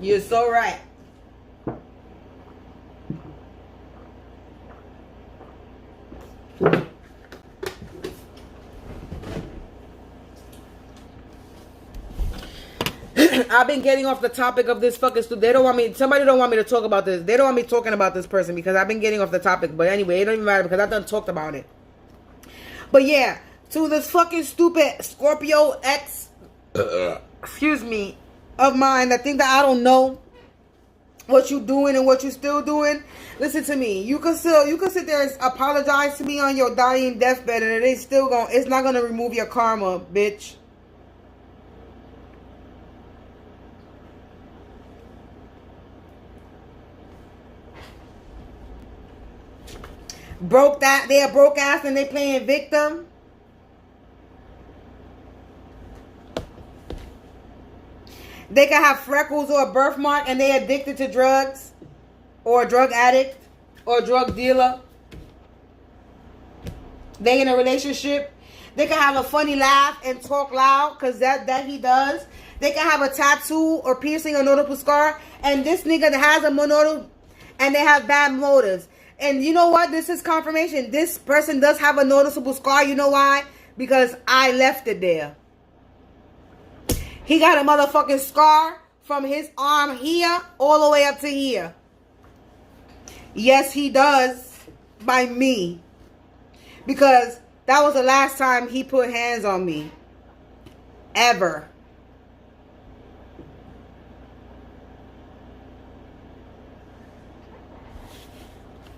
You're so right. I've been getting off the topic of this fucking somebody don't want me to talk about this. They don't want me talking about this person because I've been getting off the topic. But anyway, it don't even matter because I've done talked about it. But yeah, to this fucking stupid Scorpio ex, excuse me, of mine that think that I don't know what you doing and what you still doing. Listen to me. You can sit there and apologize to me on your dying deathbed, and it's not gonna remove your karma, bitch. They are broke ass and they playing victim. They can have freckles or a birthmark and they addicted to drugs, or a drug addict, or a drug dealer. They in a relationship. They can have a funny laugh and talk loud, because that he does. They can have a tattoo or piercing or notable scar, and this nigga has a notable, and they have bad motives. And you know what? This is confirmation. This person does have a noticeable scar. You know why? Because I left it there. He got a motherfucking scar from his arm here all the way up to here. Yes, he does. By me. Because that was the last time he put hands on me. Ever.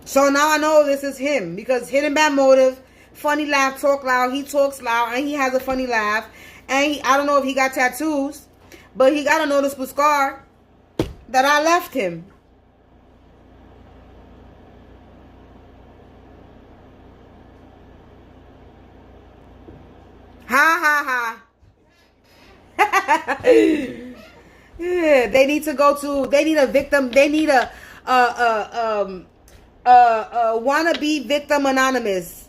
So now I know this is him. Because hidden bad motive, funny laugh, talk loud. He talks loud and he has a funny laugh. And I don't know if he got tattoos, but he got a noticeable scar that I left him. Ha ha ha. Yeah, they need a victim. They need a wannabe victim anonymous.